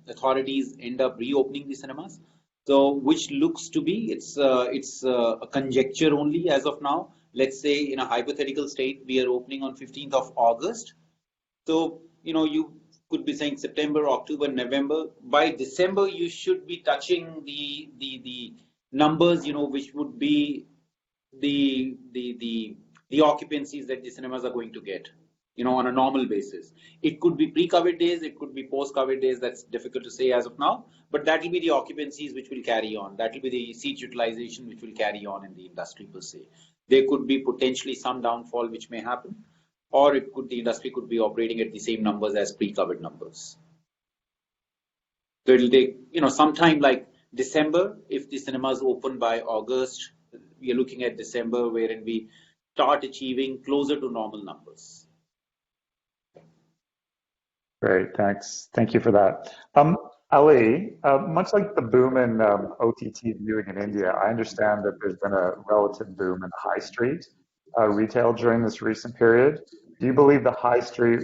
authorities end up reopening the cinemas. So which looks to be it's a conjecture only as of now. Let's say in a hypothetical state, we are opening on 15th of August. So you could be saying September, October, November. By December, you should be touching the numbers, which would be the occupancies that the cinemas are going to get, on a normal basis. It could be pre-COVID days, it could be post-COVID days. That's difficult to say as of now, but that will be the occupancies which will carry on. That will be the seat utilization which will carry on in the industry per se. There could be potentially some downfall which may happen, or the industry could be operating at the same numbers as pre-COVID numbers. So it'll take, sometime like December. If the cinemas open by August, we are looking at December, wherein we start achieving closer to normal numbers. Great, thanks. Thank you for that. Ali, much like the boom in OTT viewing in India, I understand that there's been a relative boom in high street retail during this recent period. Do you believe the high street,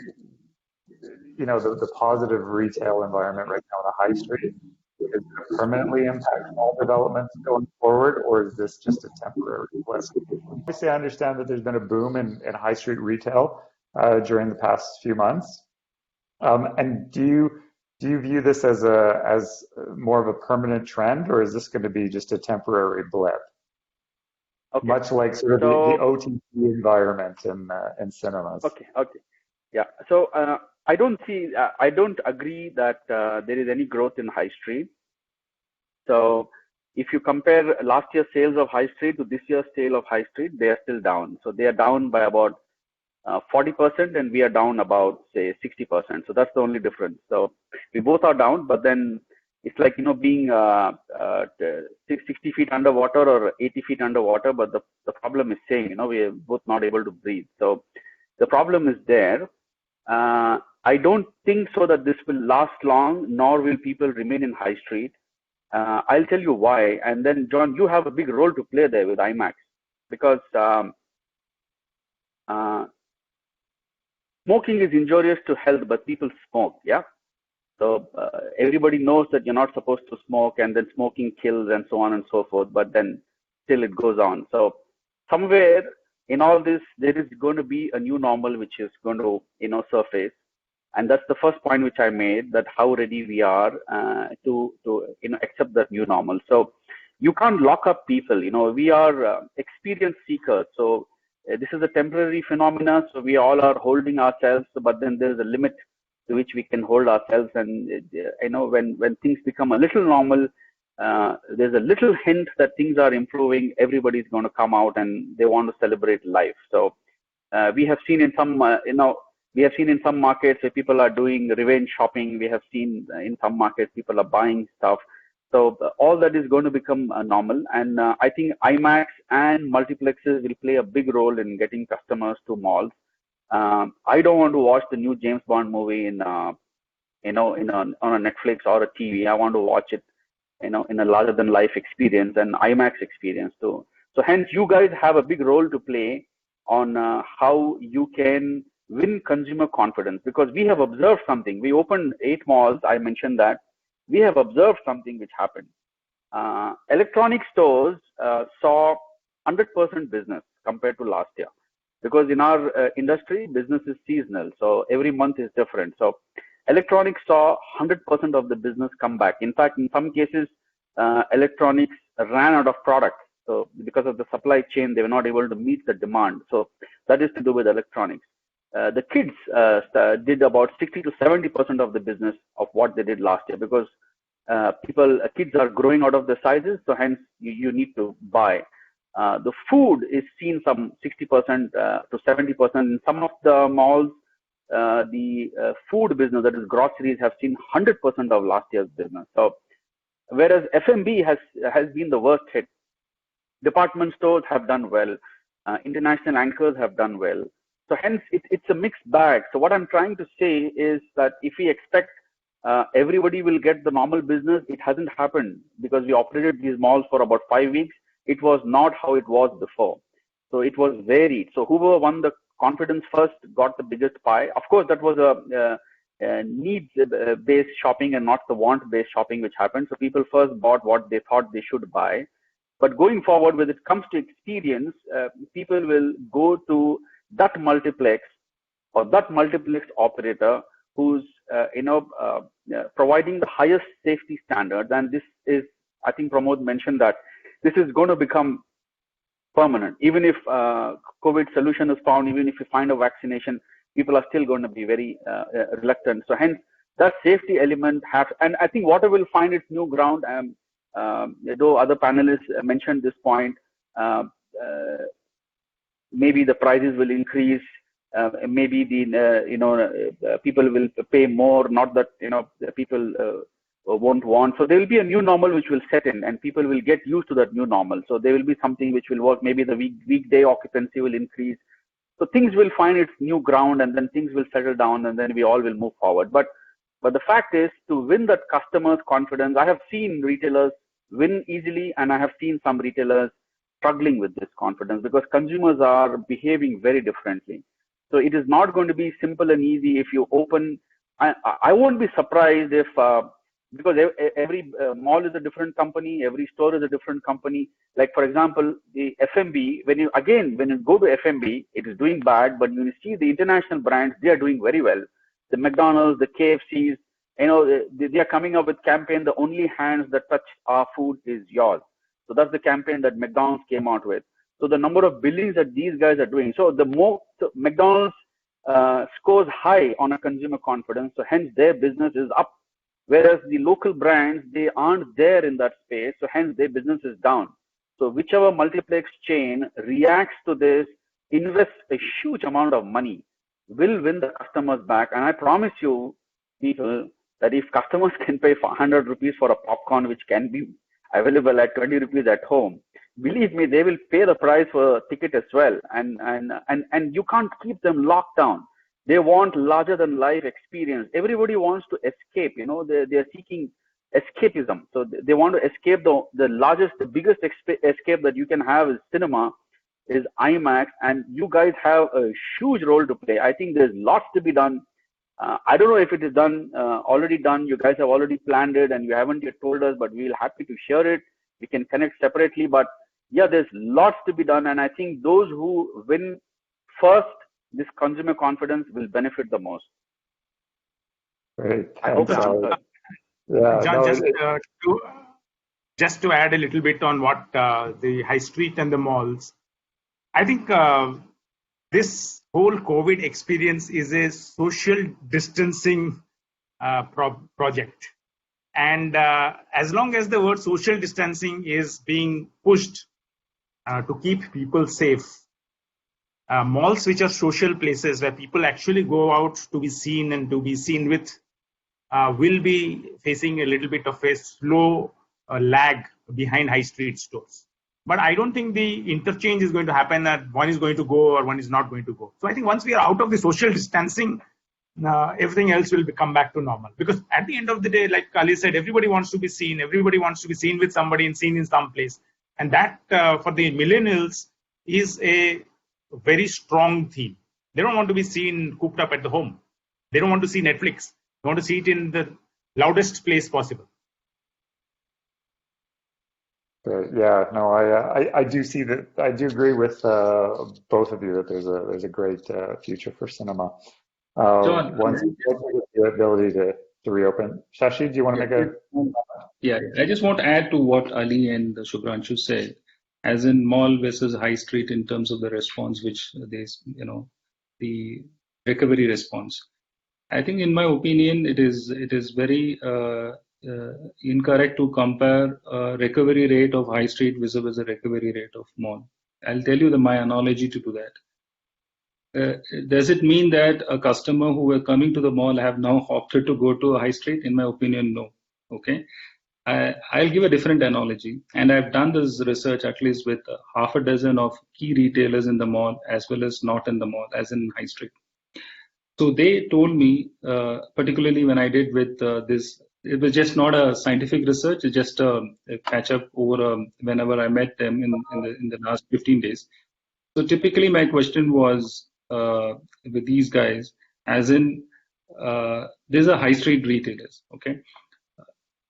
the positive retail environment right now on the high street is going to permanently impact mall developments going forward, or is this just a temporary blip? Obviously, I understand that there's been a boom in high street retail during the past few months. And do you view this as more of a permanent trend, or is this going to be just a temporary blip? Okay. Much like sort of the OTT environment in cinemas. Okay. Yeah. So I don't agree that there is any growth in high street. So if you compare last year's sales of high street to this year's sale of high street, they are still down. So they are down by about 40%, and we are down about, say, 60%. So that's the only difference. So we both are down, but then it's like, being 60 feet underwater or 80 feet underwater, but the problem is saying, we are both not able to breathe. So the problem is there. I don't think so that this will last long, nor will people remain in high street. I'll tell you why. And then, John, you have a big role to play there with IMAX, because smoking is injurious to health, but people smoke, yeah? So everybody knows that you're not supposed to smoke, and then smoking kills and so on and so forth, but then still it goes on. So somewhere in all this, there is going to be a new normal which is going to, surface. And that's the first point which I made, that how ready we are to accept that new normal. So you can't lock up people. We are experience seekers. So this is a temporary phenomena. So we all are holding ourselves, but then there's a limit to which we can hold ourselves. And when things become a little normal, there's a little hint that things are improving. Everybody's going to come out and they want to celebrate life. So we have seen in some, in some markets where people are doing revenge shopping. We have seen in some markets people are buying stuff. So all that is going to become normal. And I think IMAX and multiplexes will play a big role in getting customers to malls. I don't want to watch the new James Bond movie in on a Netflix or a TV. I want to watch it, in a larger than life experience and IMAX experience too. So hence, you guys have a big role to play on how you can win consumer confidence, because we have observed something. We opened 8 malls. I mentioned that we have observed something which happened. Electronic stores saw 100% business compared to last year, because in our industry, business is seasonal, so every month is different. So electronics saw 100% of the business come back. In fact, in some cases, electronics ran out of products. So because of the supply chain, they were not able to meet the demand. So that is to do with electronics. The kids did about 60 to 70% of the business of what they did last year, because kids are growing out of the sizes, so hence you need to buy. The food is seen some 60% to 70%. In some of the malls, the food business, that is groceries, have seen 100% of last year's business. So whereas F&B has been the worst hit. Department stores have done well. International anchors have done well. So hence, it's a mixed bag. So what I'm trying to say is that if we expect everybody will get the normal business, it hasn't happened, because we operated these malls for about 5 weeks. It was not how it was before. So it was varied. So whoever won the confidence first got the biggest pie. Of course, that was a needs-based shopping and not the want-based shopping which happened. So people first bought what they thought they should buy. But going forward, when it comes to experience, people will go to that multiplex or that multiplex operator who's providing the highest safety standards. And this is, I think Pramod mentioned that this is going to become permanent. Even if COVID solution is found, even if you find a vaccination, people are still going to be very reluctant. So hence, that safety element and I think water will find its new ground. Though other panelists mentioned this point, maybe the prices will increase. Maybe the people will pay more. Not that people won't want. So there will be a new normal which will set in, and people will get used to that new normal. So there will be something which will work. Maybe the weekday occupancy will increase. So things will find its new ground, and then things will settle down, and then we all will move forward. But the fact is, to win that customer's confidence, I have seen retailers win easily, and I have seen some retailers struggling with this confidence, because consumers are behaving very differently. So it is not going to be simple and easy if you open. I won't be surprised if, because every mall is a different company, every store is a different company. Like, for example, the F&B, when you go to F&B, it is doing bad, but when you see the international brands, they are doing very well. The McDonald's, the KFCs, they are coming up with campaign, the only hands that touch our food is yours. So that's the campaign that McDonald's came out with. So the number of billings that these guys are doing. So McDonald's scores high on a consumer confidence. So hence their business is up. Whereas the local brands, they aren't there in that space. So hence their business is down. So whichever multiplex chain reacts to this, invests a huge amount of money, will win the customers back. And I promise you, people, that if customers can pay 100 rupees for a popcorn, which can be available at 20 rupees at home, believe me, they will pay the price for a ticket as well. And you can't keep them locked down. They want larger than life experience. Everybody wants to escape. They are seeking escapism. So they want to escape. The biggest escape that you can have is cinema, is IMAX, and you guys have a huge role to play. I think there's lots to be done. I don't know if it is already done. You guys have already planned it, and you haven't yet told us, but we're happy to share it. We can connect separately, but yeah, there's lots to be done, and I think those who win first this consumer confidence will benefit the most. Great. I hope I answered. Yeah, John, just to add a little bit on what the high street and the malls, I think this whole COVID experience is a social distancing project. And as long as the word social distancing is being pushed to keep people safe, malls which are social places where people actually go out to be seen and to be seen with will be facing a little bit of a slow lag behind high street stores. But I don't think the interchange is going to happen that one is going to go or one is not going to go. So I think once we are out of the social distancing everything else will come back to normal. Because at the end of the day, like Ali said, everybody wants to be seen. Everybody wants to be seen with somebody and seen in some place. And that for the millennials is a very strong theme. They don't want to be seen cooped up at the home. They don't want to see Netflix. They want to see it in the loudest place possible. Yeah, no, I do see that. I do agree with both of you that there's a great future for cinema. John, once the ability to reopen. Shashi, do you want to make a? Yeah, I just want to add to what Ali and Shubhranshu said, as in mall versus high street in terms of the response, which they, the recovery response. I think, in my opinion, it is very incorrect to compare recovery rate of high street versus the recovery rate of mall. I'll tell you my analogy to do that. Does it mean that a customer who were coming to the mall have now opted to go to a high street? In my opinion, no. Okay. I'll give a different analogy, and I've done this research at least with half a dozen of key retailers in the mall as well as not in the mall, as in high street. So they told me, particularly when I did with this, it was just not a scientific research, it's just a catch up over whenever I met them in the last 15 days. So typically my question was with these guys, as in, these are high street retailers, okay?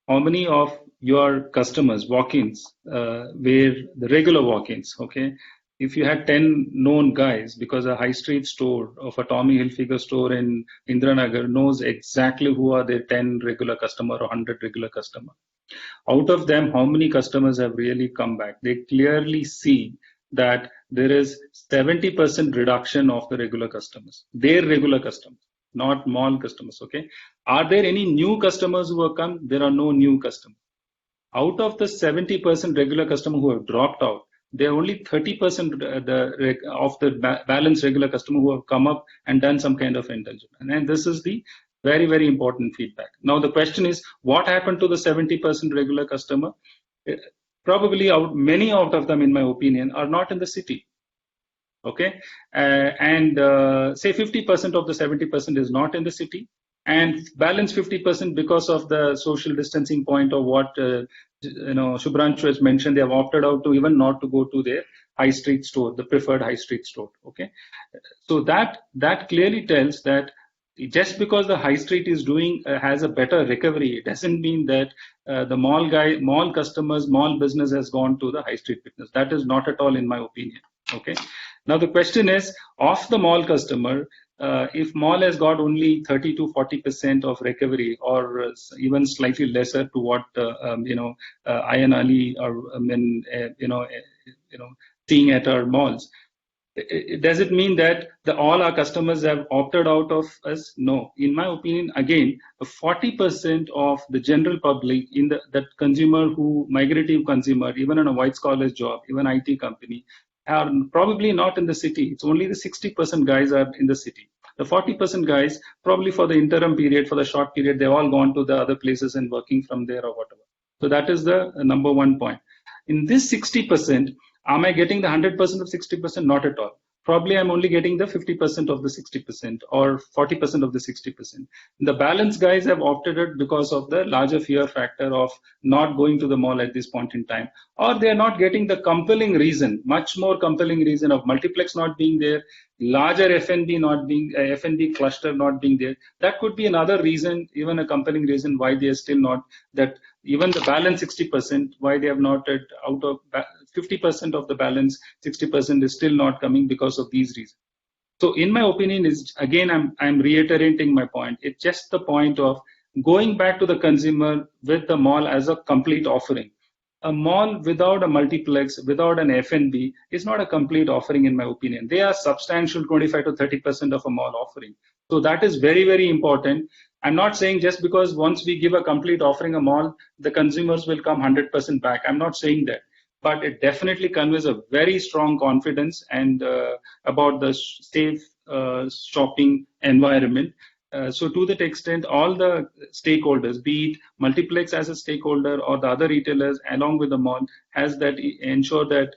How many of your customers, walk-ins, were the regular walk-ins, okay? If you had 10 known guys, because a high street store of a Tommy Hilfiger store in Indiranagar knows exactly who are their 10 regular customer or 100 regular customer. Out of them, how many customers have really come back? They clearly see that there is 70% reduction of the regular customers, their regular customers, not mall customers, okay? Are there any new customers who have come? There are no new customers. Out of the 70% regular customer who have dropped out, there are only 30% of the balanced regular customer who have come up and done some kind of indulgence. And this is the very, very important feedback. Now, the question is, what happened to the 70% regular customer? Probably many out of them, in my opinion, are not in the city. Okay. And say 50% of the 70% is not in the city, and balance 50% because of the social distancing point of what Shubhranshu has mentioned. They have opted out to even not to go to their high street store, the preferred high street store. Okay, so that clearly tells that just because the high street is has a better recovery, it doesn't mean that the mall customers, mall business has gone to the high street business. That is not at all, in my opinion. Okay. Now the question is, of the mall customer, if mall has got only 30 to 40% of recovery, or even slightly lesser to what I and Ali are seeing at our malls, does it mean that all our customers have opted out of us? No. In my opinion, again, 40% of the general public, that consumer who migrative consumer, even in a white collar job, even IT company, are probably not in the city. It's only the 60% guys are in the city. The 40% guys, probably for the interim period, for the short period, they've all gone to the other places and working from there or whatever. So that is the number one point. In this 60%, am I getting the 100% of 60%? Not at all. Probably I'm only getting the 50% of the 60% or 40% of the 60%. The balance guys have opted it because of the larger fear factor of not going to the mall at this point in time, or they're not getting the compelling reason, much more compelling reason of multiplex not being there, larger F&B cluster not being there. That could be another reason, even a compelling reason why they are still not, that even the balance 60%, why they have not out of 50% of the balance, 60% is still not coming because of these reasons. So in my opinion, is again, I'm reiterating my point. It's just the point of going back to the consumer with the mall as a complete offering. A mall without a multiplex, without an F&B, is not a complete offering, in my opinion. They are substantial 25 to 30% of a mall offering. So that is very, very important. I'm not saying just because once we give a complete offering a mall, the consumers will come 100% back. I'm not saying that. But it definitely conveys a very strong confidence and about the safe shopping environment. So to that extent, all the stakeholders, be it multiplex as a stakeholder or the other retailers along with the mall, has that ensure that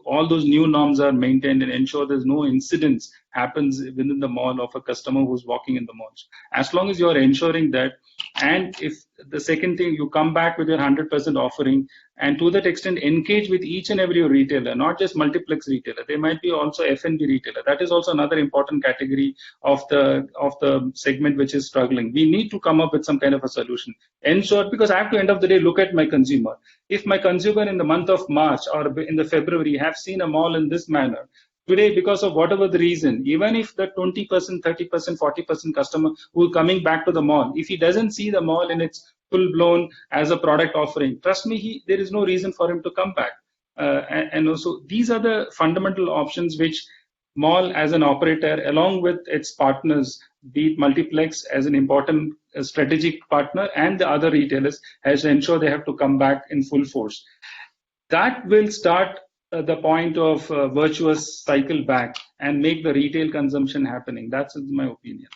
all those new norms are maintained and ensure there's no incidents happens within the mall of a customer who's walking in the malls. As long as you're ensuring that, and if the second thing, you come back with your 100% offering, and to that extent engage with each and every retailer, not just multiplex retailer. There might be also F&B retailer. That is also another important category of the segment which is struggling. We need to come up with some kind of a solution. Ensure, because I have to end of the day look at my consumer. If my consumer in the month of March or in the February have seen a mall in this manner, today, because of whatever the reason, even if the 20%, 30%, 40% customer who is coming back to the mall, if he doesn't see the mall in its full-blown as a product offering, trust me, there is no reason for him to come back. And also, these are the fundamental options which mall as an operator, along with its partners, be it Multiplex as an important strategic partner, and the other retailers, has to ensure they have to come back in full force. That will start the point of virtuous cycle back and make the retail consumption happening. That's my opinion.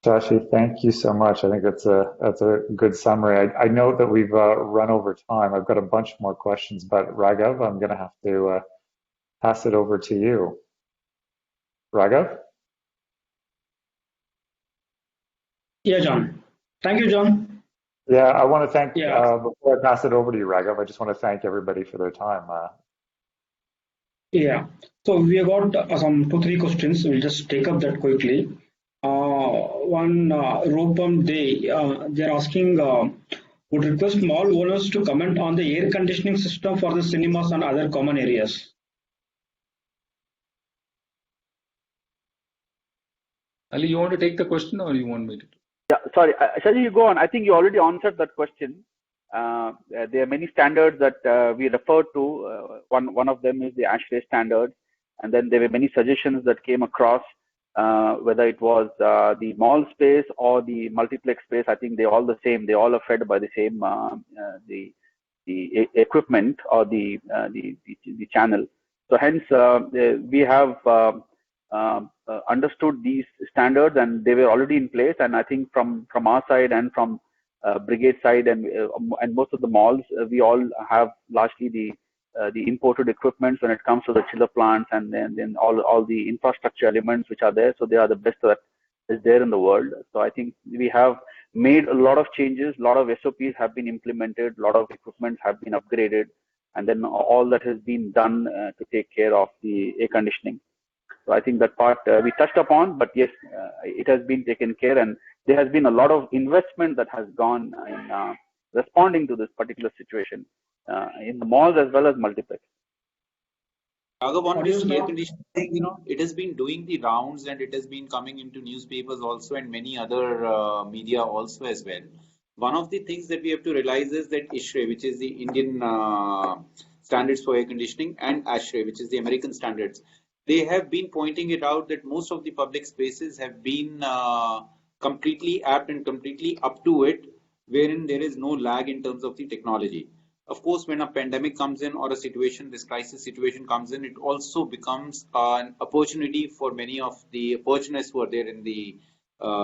Shashi, thank you so much. I think that's a good summary. I know that we've run over time. I've got a bunch more questions, but Raghav, I'm going to have to pass it over to you. Raghav? Yeah, John. Thank you, John. Yeah, I want to thank, before I pass it over to you, Raghav, I just want to thank everybody for their time. Yeah, so we have got some 2-3 questions. We'll just take up that quickly. One Rupam Day, they're asking, would request mall owners to comment on the air conditioning system for the cinemas and other common areas. Ali, you want to take the question or you want me to? Yeah, sorry, Shaji, you go on. I think you already answered that question. There are many standards that we referred to. One of them is the ASHRAE standard, and then there were many suggestions that came across, whether it was the mall space or the multiplex space. I think they're all the same. They all are fed by the same the equipment or the channel. So hence we have understood these standards, and they were already in place. And I think from our side and from brigade side and most of the malls, we all have largely the imported equipment when it comes to the chiller plants, and then all the infrastructure elements which are there. So they are the best that is there in the world. So I think we have made a lot of changes, a lot of SOPs have been implemented, a lot of equipment have been upgraded, and then all that has been done to take care of the air conditioning. So I think that part we touched upon, but yes, it has been taken care, and there has been a lot of investment that has gone in responding to this particular situation in the malls as well as multiplex. Raghav, on this air conditioning thing, it has been doing the rounds, and it has been coming into newspapers also and many other media also as well. One of the things that we have to realize is that ISHRAE, which is the Indian standards for air conditioning, and ASHRAE, which is the American standards, they have been pointing it out that most of the public spaces have been completely apt and completely up to it, wherein there is no lag in terms of the technology. Of course, when a pandemic comes in or a situation, this crisis situation comes in, it also becomes an opportunity for many of the opportunists who are there in the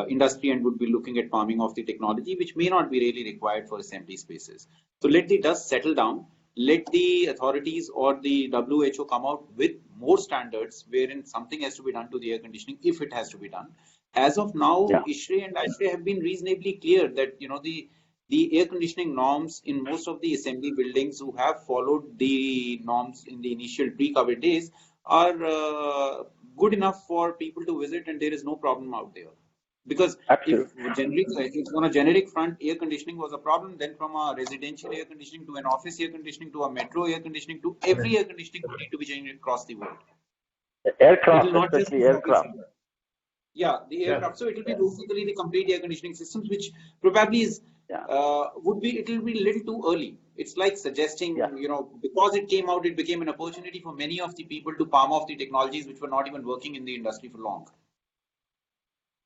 industry and would be looking at palming off the technology, which may not be really required for assembly spaces. So let the dust settle down. Let the authorities or the WHO come out with more standards wherein something has to be done to the air conditioning if it has to be done. As of now, ISHRAE and ASHRAE have been reasonably clear that the air conditioning norms in most of the assembly buildings who have followed the norms in the initial pre-COVID days are good enough for people to visit, and there is no problem out there. Because if on a generic front, air conditioning was a problem, then from a residential air conditioning to an office air conditioning to a metro air conditioning to every air conditioning would need to be changed across the world. Aircraft, especially aircraft. Yeah, the aircraft. So it will be basically the complete air conditioning systems, which probably is it will be a little too early. It's like suggesting, because it came out, it became an opportunity for many of the people to palm off the technologies which were not even working in the industry for long.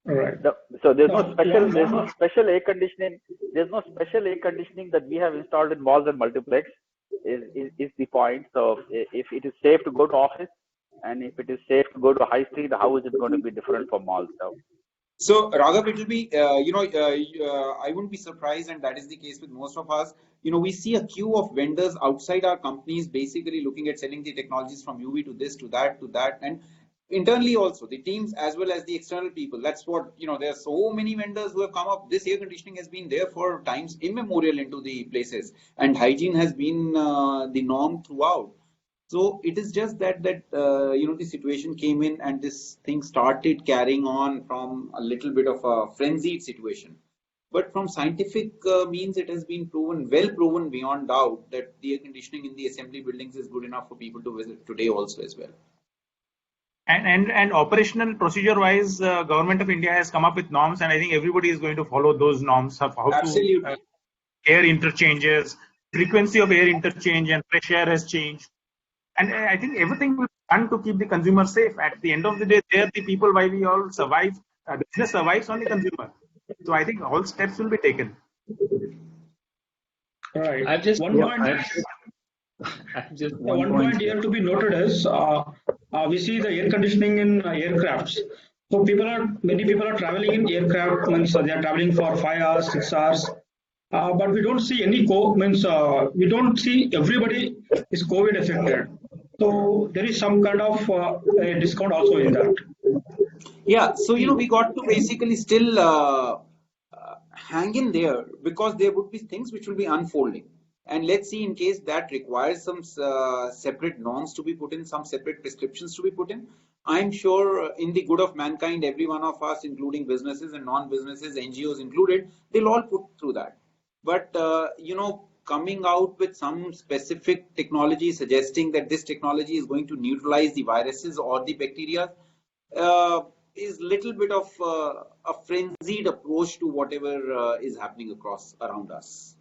All right. So there's no special air conditioning. There's no special air conditioning that we have installed in malls and multiplex. Is the point. So if it is safe to go to office, and if it is safe to go to high street, how is it going to be different for malls? So Raghav, it will be, I wouldn't be surprised, and that is the case with most of us. We see a queue of vendors outside our companies, basically looking at selling the technologies from UV to this, to that, and internally also, the teams as well as the external people. That's what, there are so many vendors who have come up. This air conditioning has been there for times immemorial into the places, and hygiene has been the norm throughout. So it is just that the situation came in and this thing started carrying on from a little bit of a frenzied situation. But from scientific means, it has been well proven beyond doubt that the air conditioning in the assembly buildings is good enough for people to visit today also as well. And operational procedure wise, Government of India has come up with norms, and I think everybody is going to follow those norms of how Absolutely. to air interchanges, frequency of air interchange and fresh air has changed. And I think everything will be done to keep the consumer safe. At the end of the day, they're the people why we all survive. Business survives on the consumer. So I think all steps will be taken. Right. I've just One point here to be noted is we see the air conditioning in aircrafts. So many people are traveling in aircraft, means they are traveling for 5 hours, 6 hours. But we don't see we don't see everybody is COVID affected. So there is some kind of a discount also in that. Yeah, so we got to basically still hang in there, because there would be things which will be unfolding. And let's see, in case that requires some separate norms to be put in, some separate prescriptions to be put in. I'm sure in the good of mankind, every one of us, including businesses and non-businesses, NGOs included, they'll all put through that. But, coming out with some specific technology suggesting that this technology is going to neutralize the viruses or the bacteria is little bit of a frenzied approach to whatever is happening around us.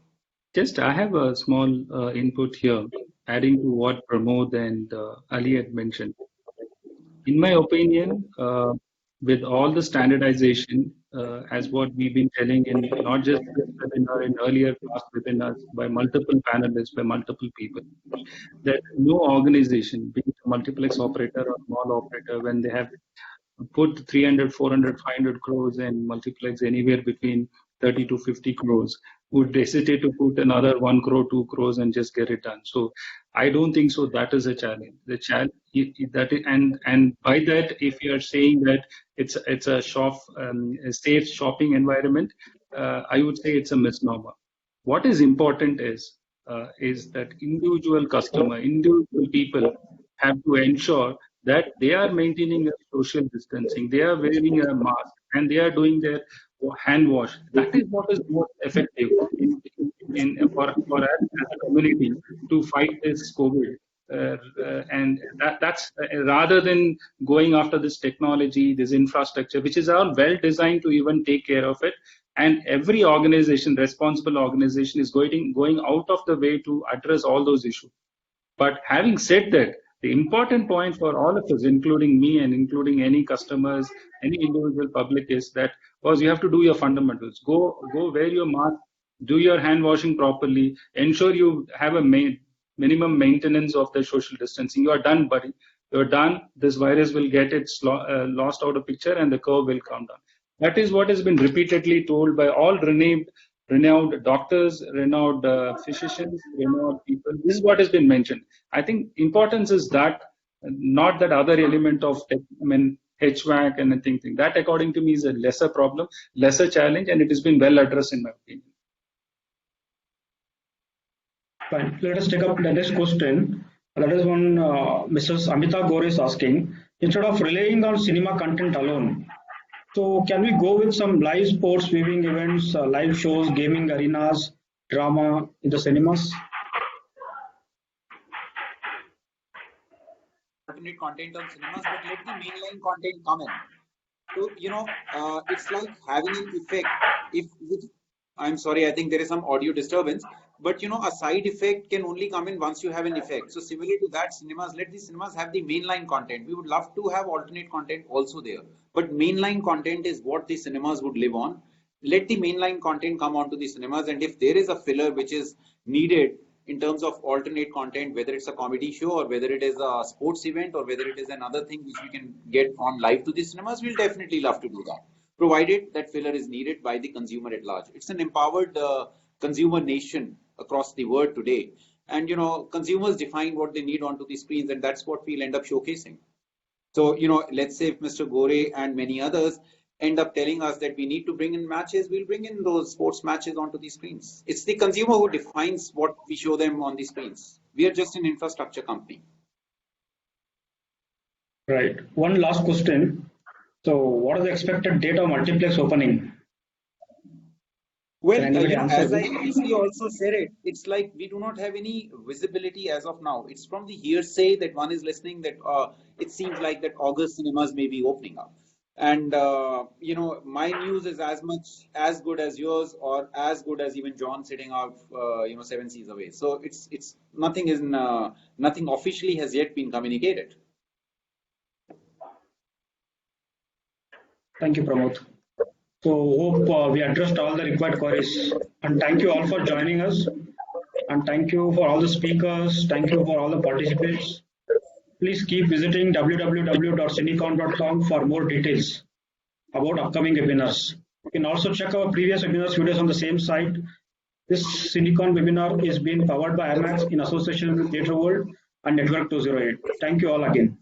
I have a small input here, adding to what Pramod and Ali had mentioned. In my opinion, with all the standardization, as what we've been telling in not just this webinar, in earlier past webinars by multiple panelists, by multiple people, that no organization, be it a multiplex operator or small operator, when they have put 300, 400, 500 crores in multiplex, anywhere between 30 to 50 crores, would hesitate to put another 1 crore, 2 crores and just get it done. So I don't think so. That is a challenge. The challenge and by that, if you are saying that it's a a safe shopping environment, I would say it's a misnomer. What is important is that individual customer, individual people have to ensure that they are maintaining a social distancing, they are wearing a mask, and they are doing their hand wash. That is what is most effective for us as a community to fight this COVID. And that's rather than going after this technology, this infrastructure, which is all well designed to even take care of it. And every organization, responsible organization, is going out of the way to address all those issues. But having said that, the important point for all of us, including me and including any customers, any individual public, is that because you have to do your fundamentals. Go wear your mask, do your hand washing properly, ensure you have a minimum maintenance of the social distancing. You are done, buddy. You're done. This virus will get its lost out of picture and the curve will come down. That is what has been repeatedly told by all renowned doctors, renowned physicians, renowned people. This is what has been mentioned. I think importance is that, not that other element of HVAC and anything. That, according to me, is a lesser problem, lesser challenge, and it has been well addressed in my opinion. Fine. Let us take up the next question. That is one Mrs. Amita Gore is asking. Instead of relying on cinema content alone, so can we go with some live sports viewing events, live shows, gaming arenas, drama in the cinemas? Alternate content on cinemas, but let the mainline content come in. So, it's like having an effect. I'm sorry, I think there is some audio disturbance, but a side effect can only come in once you have an effect. So similar to that, let the cinemas have the mainline content. We would love to have alternate content also there, but mainline content is what the cinemas would live on. Let the mainline content come onto the cinemas, and if there is a filler which is needed in terms of alternate content, whether it's a comedy show or whether it is a sports event or whether it is another thing which we can get on live to the cinemas, we'll definitely love to do that, provided that filler is needed by the consumer at large. It's an empowered consumer nation across the world today. And, consumers define what they need onto the screens, and that's what we'll end up showcasing. So, let's say if Mr. Gore and many others end up telling us that we need to bring in matches, we'll bring in those sports matches onto the screens. It's the consumer who defines what we show them on the screens. We are just an infrastructure company. Right. One last question. So what is the expected date of multiplex opening? Well, as I initially also said it's like we do not have any visibility as of now. It's from the hearsay that one is listening that it seems like that August cinemas may be opening up. And, my news is as good as yours or as good as even John sitting out, 7 seas away. So it's nothing officially has yet been communicated. Thank you, Pramod. So hope we addressed all the required queries, and thank you all for joining us, and thank you for all the speakers, thank you for all the participants. Please keep visiting www.cineconf.com for more details about upcoming webinars. You can also check our previous webinars videos on the same site. This CineConf webinar is being powered by IMAX in association with Theatre World and Network 208. Thank you all again.